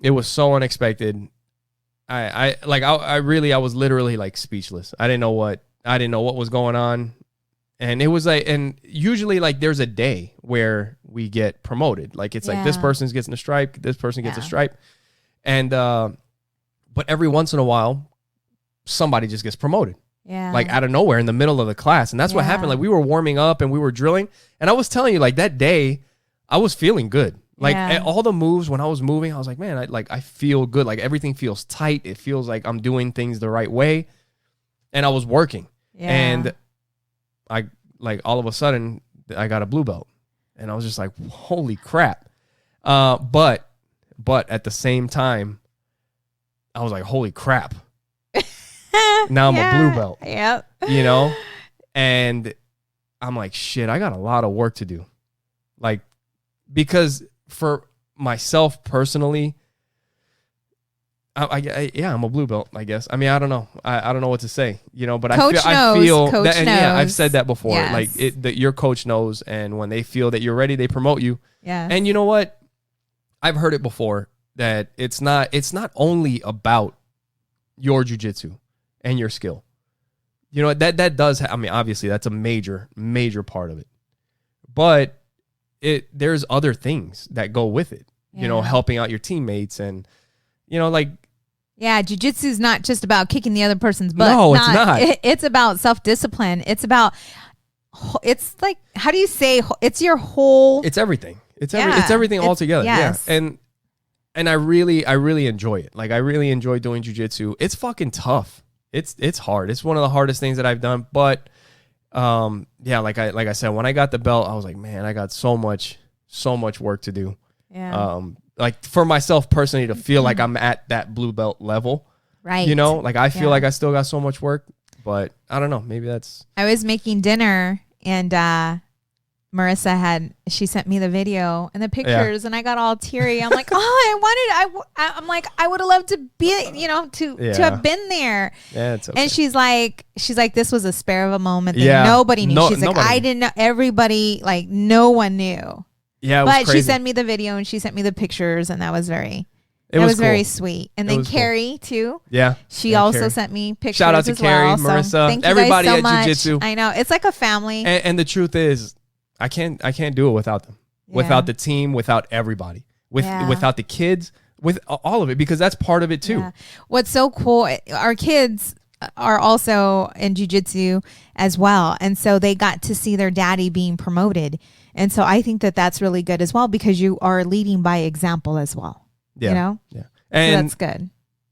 It was so unexpected. I was literally like speechless. I didn't know what was going on, and it was and usually like there's a day where we get promoted. Like it's like this person gets a stripe, this person gets a stripe, and but every once in a while, somebody just gets promoted. Yeah. Like out of nowhere in the middle of the class. And that's what happened. Like we were warming up and we were drilling. And I was telling you, like that day, I was feeling good. Like all the moves when I was moving, I was like, man, I feel good. Like everything feels tight. It feels like I'm doing things the right way. And I was working. Yeah. And I like all of a sudden I got a blue belt. And I was just like, holy crap. But at the same time, I was like, holy crap. Now I'm a blue belt. Yep. And I'm like, shit, I got a lot of work to do. Like, because for myself personally, I'm a blue belt, I guess. I mean, I don't know. I don't know what to say, but I feel that, and knows. I've said that before. Yes. Like that your coach knows. And when they feel that you're ready, they promote you. Yeah. And you know what? I've heard it before that it's not only about your jiu-jitsu and your skill. That does, I mean, obviously that's a major, major part of it. But there's other things that go with it, helping out your teammates and, yeah, jiu-jitsu is not just about kicking the other person's butt. No, it's not. It's about self-discipline. It's like, how do you say, it's your whole. It's everything. It's everything all together. Yes. Yeah. And I really enjoy it. Like I really enjoy doing jiu-jitsu. It's fucking tough. It's hard. It's one of the hardest things that I've done. But like I said, when I got the belt, I was like, man, I got so much work to do. Yeah. Like for myself personally to feel like I'm at that blue belt level. Right. You know, like I feel like I still got so much work, but I don't know. Maybe that's. I was making dinner and Marissa she sent me the video and the pictures and I got all teary. I'm like, I'm like, I would have loved to be, to have been there. Yeah, it's okay. And she's like, this was a spare of a moment that nobody knew. She's like, I didn't know. Everybody, like, no one knew. Yeah, it was but crazy. She sent me the video and she sent me the pictures, and that was very. It was cool. Very sweet. And then Carrie too. Yeah. She also sent me pictures. Shout out to Carrie, Marissa, so thank you everybody guys so at Jiu-Jitsu. I know. It's like a family. And the truth is, I can't do it without them. Without the team, without everybody. Without the kids, with all of it, because that's part of it too. Yeah. What's so cool, our kids are also in jiu-jitsu as well. And so they got to see their daddy being promoted. And so I think that that's really good as well, because you are leading by example as well. Yeah. You know? Yeah. And so that's good.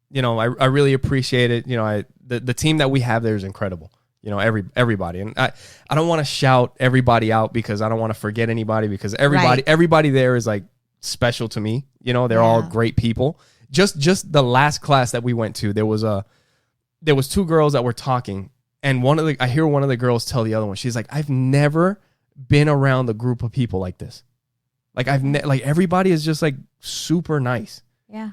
You know, I really appreciate it. You know, the team that we have there is incredible. You know, everybody. And I don't want to shout everybody out because I don't want to forget anybody, because everybody there is like special to me. You know, they're all great people. Just the last class that we went to, there was two girls that were talking, and I hear one of the girls tell the other one, she's like, I've never been around a group of people like this. Like like everybody is just like super nice. Yeah.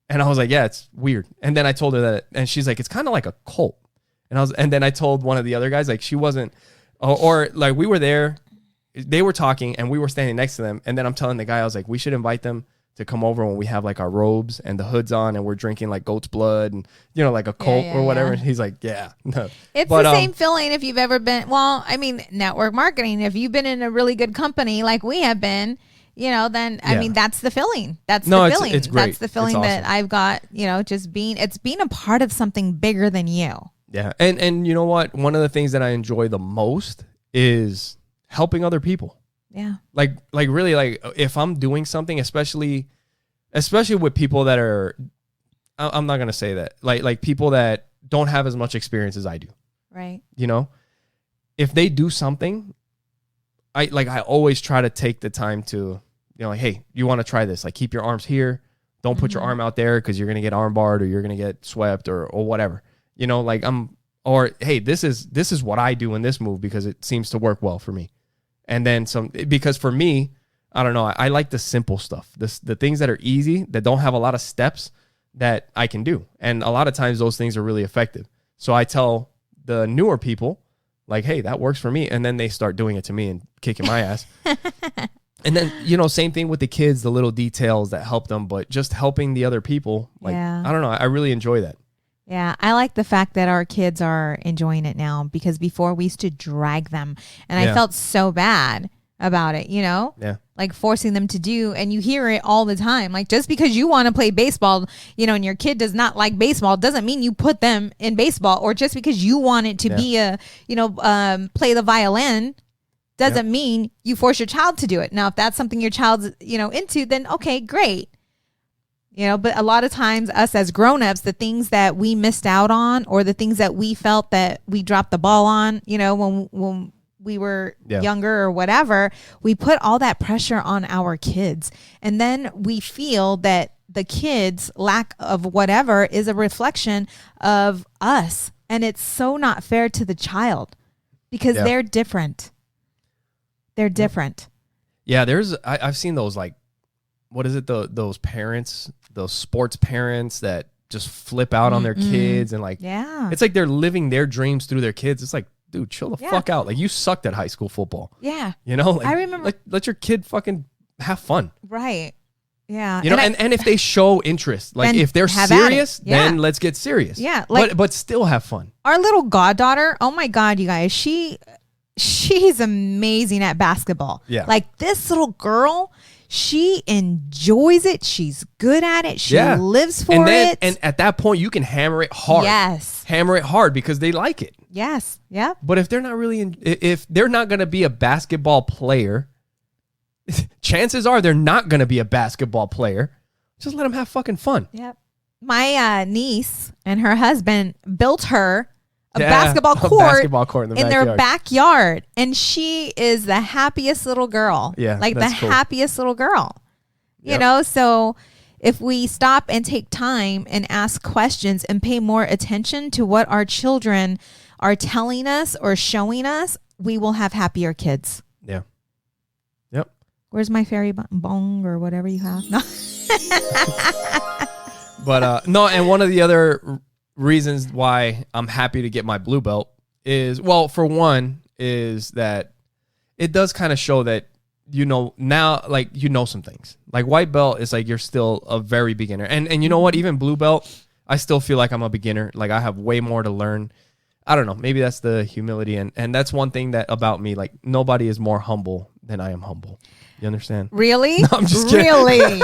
And I was like, yeah, it's weird. And then I told her that, and she's like, it's kind of like a cult. And then I told one of the other guys, like, she wasn't, or like we were there, they were talking and we were standing next to them. And then I'm telling the guy, I was like, we should invite them to come over when we have like our robes and the hoods on and we're drinking like goat's blood and, you know, like a cult or whatever. Yeah. And he's like, yeah, no. It's the same feeling if you've ever been, network marketing, if you've been in a really good company like we have been, you know, then, I mean, that's the feeling. That's the feeling. It's great. That's the feeling that I've got, you know, it's being a part of something bigger than you. Yeah. And you know what? One of the things that I enjoy the most is helping other people. Yeah. Like really, like if I'm doing something, especially with people that are, I'm not going to say that, like people that don't have as much experience as I do. Right. You know, if they do something, I always try to take the time to, you know, like, hey, you want to try this? Like, keep your arms here. Don't put your arm out there because you're going to get arm barred or you're going to get swept or whatever. You know, like hey, this is what I do in this move because it seems to work well for me. And then because for me, I don't know, I like the simple stuff, the things that are easy, that don't have a lot of steps that I can do. And a lot of times those things are really effective. So I tell the newer people, like, hey, that works for me. And then they start doing it to me and kicking my ass. And then, you know, same thing with the kids, the little details that help them, but just helping the other people. Like, I don't know, I really enjoy that. Yeah, I like the fact that our kids are enjoying it now, because before we used to drag them and I felt so bad about it, you know? Yeah. Like forcing them to do, and you hear it all the time. Like, just because you want to play baseball, you know, and your kid does not like baseball doesn't mean you put them in baseball. Or just because you want it to be play the violin doesn't mean you force your child to do it. Now, if that's something your child's, you know, into, then okay, great. You know, but a lot of times us as grownups, the things that we missed out on or the things that we felt that we dropped the ball on, you know, when we were younger or whatever, we put all that pressure on our kids. And then we feel that the kids' lack of whatever is a reflection of us. And it's so not fair to the child because they're different. They're different. Yeah, I've seen those, like, what is it? Those parents, those sports parents that just flip out on their kids and like, it's like they're living their dreams through their kids. It's like, dude, chill the fuck out. Like, you sucked at high school football. Yeah. You know, like, I remember. Let your kid fucking have fun. Right. Yeah. You know, and if they show interest, like if they're serious, then let's get serious. Yeah. Like, but still have fun. Our little goddaughter, oh my God, you guys, she's amazing at basketball. Yeah. Like, this little girl, she enjoys it. She's good at it. She lives for it. And at that point, you can hammer it hard. Yes. Hammer it hard because they like it. Yes. Yeah. But if they're not really, if they're not going to be a basketball player, chances are they're not going to be a basketball player. Just let them have fucking fun. Yep. My niece and her husband built her a basketball court in their backyard, and she is the happiest little girl. Yeah, like the happiest little girl. You know, so if we stop and take time and ask questions and pay more attention to what our children are telling us or showing us, we will have happier kids. Yeah. Yep. Where's my fairy bong or whatever you have? No. But no, and one of the other reasons why I'm happy to get my blue belt is, well, for one, is that it does kind of show that, you know, now, like, you know some things. Like white belt is like you're still a very beginner. And you know what? Even blue belt, I still feel like I'm a beginner. Like I have way more to learn. I don't know. Maybe that's the humility. And that's one thing that about me, like nobody is more humble than I am humble. You understand? Really? No, I'm just kidding. Really?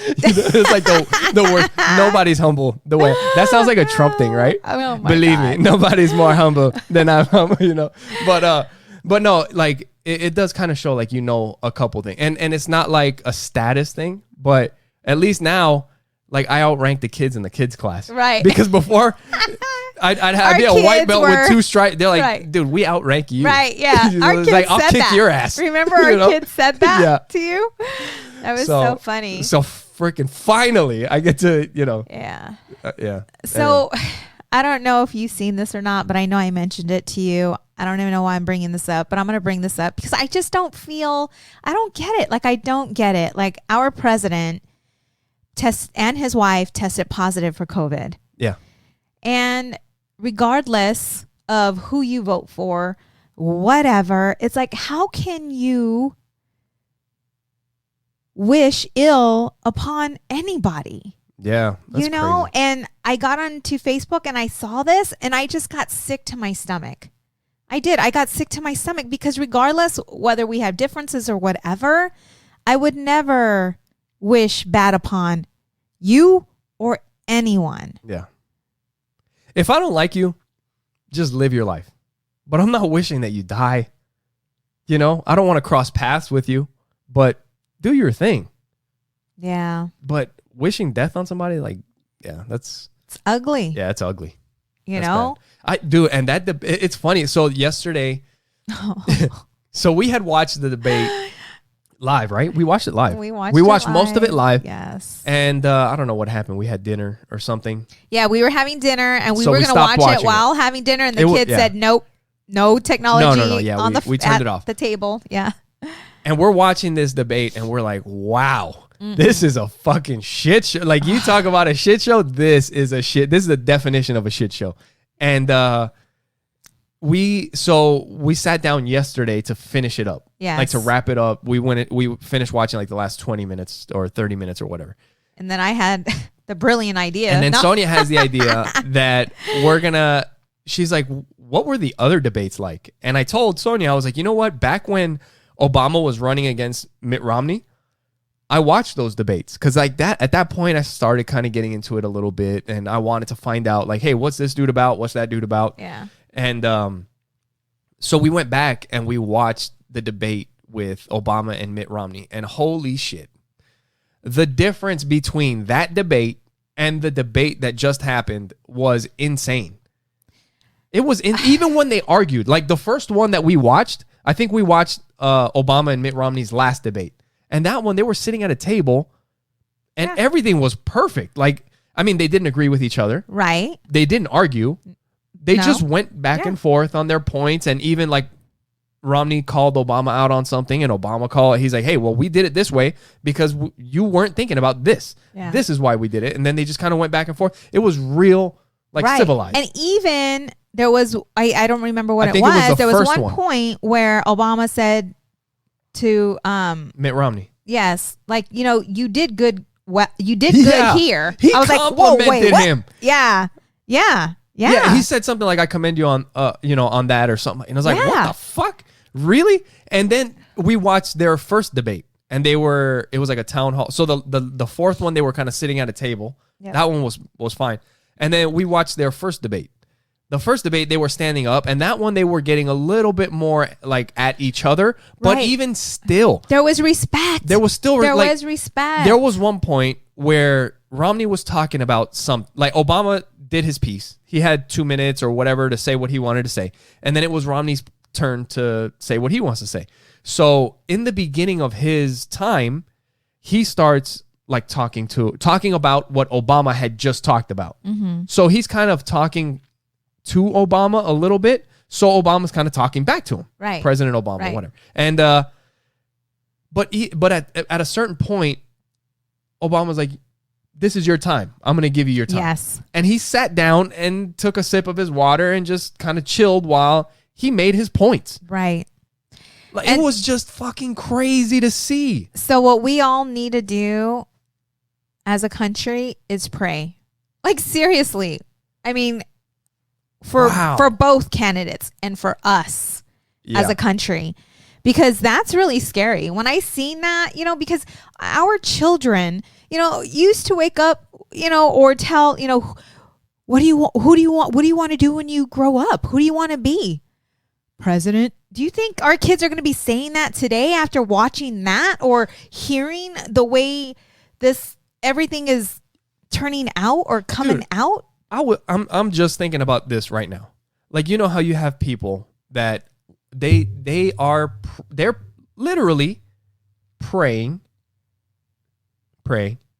It's like the word. Nobody's humble the way. That sounds like a Trump thing, right? Oh my Believe God. me, nobody's more humble than I'm humble, you know. But no, like it does kind of show like, you know, a couple things. And it's not like a status thing, but at least now, like I outrank the kids in the kids class. Right. Because before I'd be a white belt with 2 stripes. They're like, right. Dude, we outrank you. Right, yeah. Our kids like, I'll said kick that. your ass. Remember our kids said that Yeah. to you? That was so funny. So freaking finally, I get to, you know. Yeah. Yeah. So I don't know if you've seen this or not, but I know I mentioned it to you. I don't even know why I'm bringing this up, but I'm going to bring this up because I just don't get it. Like, I don't get it. Like, our president and his wife tested positive for COVID. Yeah. And regardless of who you vote for, whatever, it's like, how can you wish ill upon anybody? Yeah. That's you know, crazy. and I got onto Facebook and I saw this and I just got sick to my stomach. I did. I got sick to my stomach because regardless whether we have differences or whatever, I would never wish bad upon you or anyone. Yeah. If I don't like you, just live your life. But I'm not wishing that you die. You know, I don't want to cross paths with you, but do your thing. Yeah. But wishing death on somebody, like, yeah, It's ugly. yeah, it's ugly. You That's know? bad. I do. And it's funny. So yesterday, so we had watched the debate live, right? We watched it live. We watched most of it live. Yes. And I don't know what happened. We had dinner or something. Yeah, we were having dinner and we So were we going to stopped watch it watching while having dinner. And the kids yeah. said, nope, no technology No. Yeah, on we turned it off. the table. Yeah. And we're watching this debate and we're like, wow, this is a fucking shit show. Like, you talk about a shit show. This is the definition of a shit show. And we sat down yesterday to finish it up. Yes. Like to wrap it up. We finished watching like the last 20 minutes or 30 minutes or whatever. And then I had the brilliant idea. And then Sonia has the idea that she's like, what were the other debates like? And I told Sonia, I was like, you know what? Back when Obama was running against Mitt Romney, I watched those debates because like that at that point I started kind of getting into it a little bit and I wanted to find out like, hey, what's this dude about? What's that dude about? Yeah. And so we went back and we watched the debate with Obama and Mitt Romney, and holy shit, the difference between that debate and the debate that just happened was insane. It was even when they argued, like the first one that we watched, I think we watched Obama and Mitt Romney's last debate. And that one, they were sitting at a table and everything was perfect. Like, I mean, they didn't agree with each other. Right. They didn't argue. They No. just went back and forth on their points. And even like Romney called Obama out on something and Obama he's like, hey, well, we did it this way because you weren't thinking about this. Yeah. This is why we did it. And then they just kind of went back and forth. It was real, like civilized. And even there was, I don't remember what I it think it was the was. There was first one point where Obama said to, Mitt Romney. yes, like, you know, you did good. Well, you did Yeah. good here. He I was like, whoa, wait, complimented what? him. Yeah. He said something like, I commend you on, on that or something. And I was like, what the fuck? Really? And then we watched their first debate and it was like a town hall. So the fourth one, they were kind of sitting at a table. Yep. That one was fine. And then we watched their first debate. The first debate, they were standing up, and that one they were getting a little bit more like at each other. But Right. even still, there was respect. there was still There like, was respect. there was one point where Romney was talking about like Obama did his piece. He had 2 minutes or whatever to say what he wanted to say. And then it was Romney's turn to say what he wants to say. So in the beginning of his time, he starts like talking about what Obama had just talked about. So he's kind of talking to Obama a little bit. So Obama's kind of talking back to him, Right. President Obama, Right. whatever. And but at a certain point, Obama's like, "This is your time. I'm going to give you your time." Yes. And he sat down and took a sip of his water and just kind of chilled while he made his points. Right. Like, And- it was just fucking crazy to see. So what we all need to do as a country is pray. Like, seriously. I mean, for both candidates and for us as a country, because that's really scary. When I seen that, because our children, used to wake up, or tell, what do you want? Who do you want? What do you want to do when you grow up? Who do you want to be? President. Do you think our kids are going to be saying that today after watching that or hearing the way everything is turning out or coming out? I'm just thinking about this right now. Like, how you have people that they're literally praying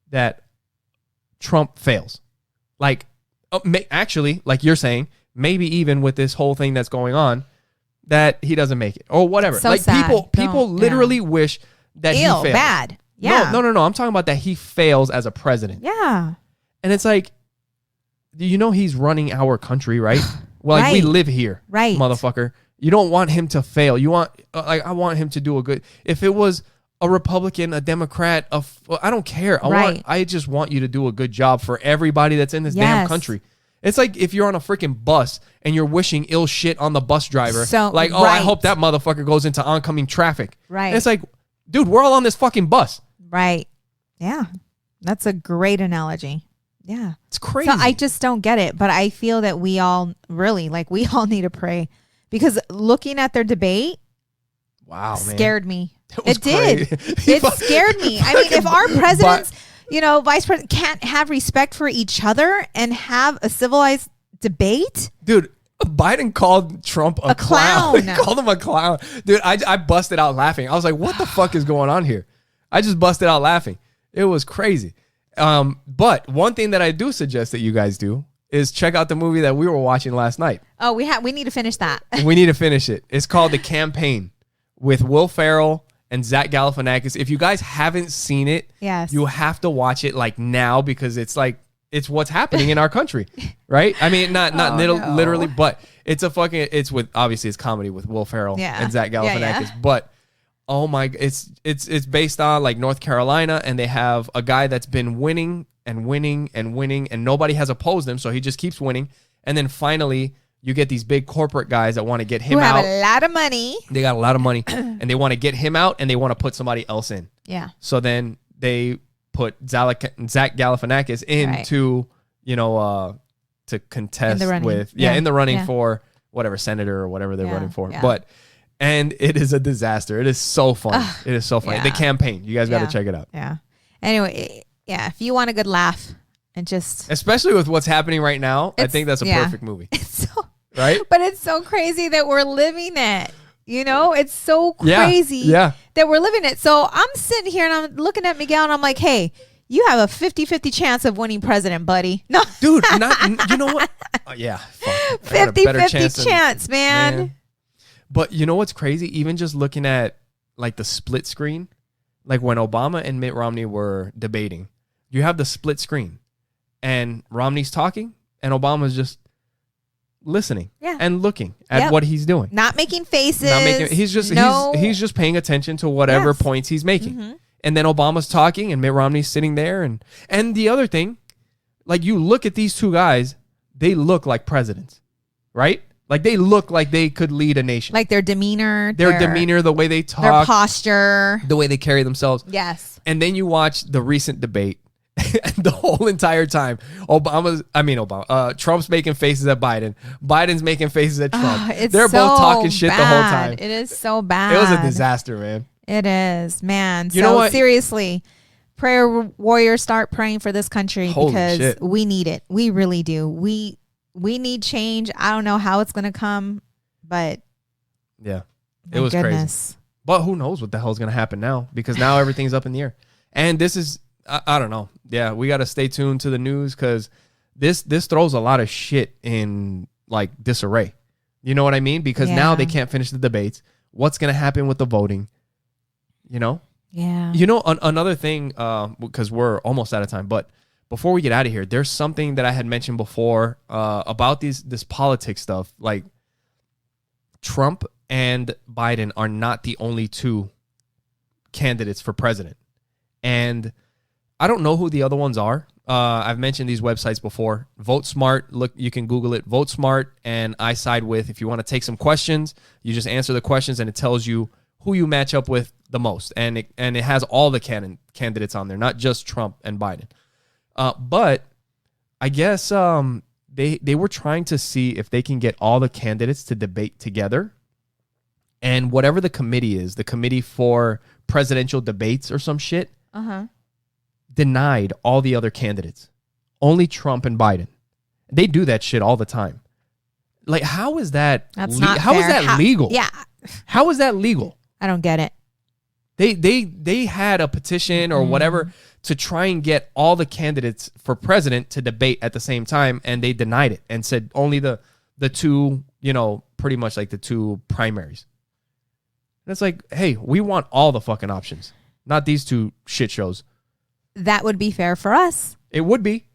that Trump fails. Like, actually, like you're saying, maybe even with this whole thing that's going on, that he doesn't make it or whatever. So like sad. people literally wish that he fails. Bad. Yeah. No. I'm talking about that he fails as a president. Yeah. And it's like, he's running our country, right? Well, like, we live here, right, motherfucker. You don't want him to fail. You want, I want him to do a good. If it was a Republican, a Democrat, I don't care. I just want you to do a good job for everybody that's in this damn country. It's like if you're on a freaking bus and you're wishing ill shit on the bus driver. So, like, I hope that motherfucker goes into oncoming traffic. Right. And it's like, dude, we're all on this fucking bus. Right. Yeah. That's a great analogy. Yeah. It's crazy. So I just don't get it. But I feel that we all need to pray, because looking at their debate, scared me. It did. It scared me. I mean, if our presidents, vice president can't have respect for each other and have a civilized debate. Dude, Biden called Trump a clown. He called him a clown. Dude, I busted out laughing. I was like, what the fuck is going on here? I just busted out laughing. It was crazy. But one thing that I do suggest that you guys do is check out the movie that we were watching last night. Oh, we need to finish that. We need to finish it. It's called The Campaign with Will Ferrell and Zach Galifianakis. If you guys haven't seen it, yes, you have to watch it like now, because it's what's happening in our country, right? I mean, not literally, but it's with, obviously it's comedy with Will Ferrell and Zach Galifianakis, but oh my, it's based on like North Carolina, and they have a guy that's been winning and winning and winning, and nobody has opposed him, so he just keeps winning, and then finally you get these big corporate guys that want to get him out. Who have a lot of money. They got a lot of money, and they want to get him out, and they want to put somebody else in. Yeah. So then they put Zach Galifianakis into, to contest in the running for whatever senator or whatever they're running for. Yeah. And it is a disaster. It is so funny. It is so funny. Yeah. The Campaign. You guys got to check it out. Yeah. Anyway, if you want a good laugh and just, especially with what's happening right now, I think that's a perfect movie. It's so right. But it's so crazy that we're living it. It's so crazy that we're living it. So I'm sitting here and I'm looking at Miguel and I'm like, hey, you have a 50-50 chance of winning president, buddy. No, dude, you know what? 50-50 chance, man. But you know what's crazy? Even just looking at like the split screen, like when Obama and Mitt Romney were debating, you have the split screen and Romney's talking and Obama's just listening and looking at what he's doing. Not making faces. He's just paying attention to whatever points he's making. Mm-hmm. And then Obama's talking and Mitt Romney's sitting there. And the other thing, like, you look at these two guys, they look like presidents, right? Like, they look like they could lead a nation. Like their demeanor. The way they talk. Their posture. The way they carry themselves. Yes. And then you watch the recent debate. And the whole entire time, Trump's making faces at Biden. Biden's making faces at Trump. They're both talking shit the whole time. It is so bad. It was a disaster, man. It is, man. You know what? Seriously, prayer warriors, start praying for this country. Holy because shit. We need it. We really do. We need change. I don't know how it's going to come, but yeah, it was crazy. But who knows what the hell is going to happen now, because now everything's up in the air. And this is, I don't know. Yeah, we got to stay tuned to the news because this throws a lot of shit in like disarray. You know what I mean? Because now they can't finish the debates. What's going to happen with the voting? You know? Yeah. You know, another thing, because we're almost out of time, but before we get out of here, there's something that I had mentioned before about this politics stuff. Like, Trump and Biden are not the only two candidates for president. And I don't know who the other ones are. I've mentioned these websites before. Vote Smart. Look, you can Google it. Vote Smart and I Side With. If you want to take some questions, you just answer the questions and it tells you who you match up with the most. And it has all the candidates on there, not just Trump and Biden. But I guess they were trying to see if they can get all the candidates to debate together. And whatever the committee is, the committee for presidential debates or some shit, denied all the other candidates. Only Trump and Biden. They do that shit all the time. Like, how is that? That's not how fair. is that legal? Yeah. How is that legal? I don't get it. They had a petition or whatever to try and get all the candidates for president to debate at the same time, and they denied it and said only the two, you know, pretty much like the two primaries. And it's like, hey, we want all the fucking options, not these two shit shows. That would be fair for us. It would be.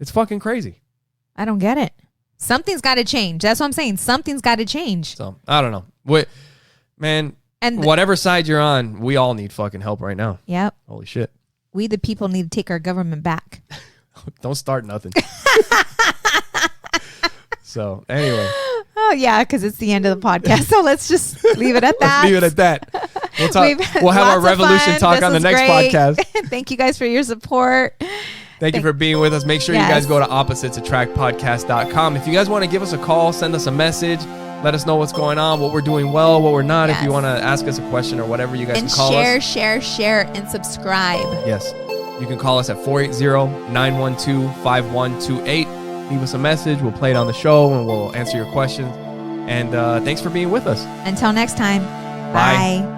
It's fucking crazy. I don't get it. Something's got to change. That's what I'm saying. Something's got to change. So, I don't know. Man, and whatever side you're on, we all need fucking help right now. Yep. Holy shit. We the people need to take our government back. Don't start nothing. So, anyway. Oh, yeah, because it's the end of the podcast. So let's just leave it at that. Let's leave it at that. We'll have our revolution talk on the next podcast. Thank you guys for your support. Thank you for being with us. Make sure you guys go to oppositesattractpodcast.com. If you guys want to give us a call, send us a message. Let us know what's going on, what we're doing well, what we're not. Yes. If you want to ask us a question or whatever, you guys can call us. Share, and subscribe. Yes. You can call us at 480-912-5128. Leave us a message. We'll play it on the show, and we'll answer your questions. And thanks for being with us. Until next time. Bye.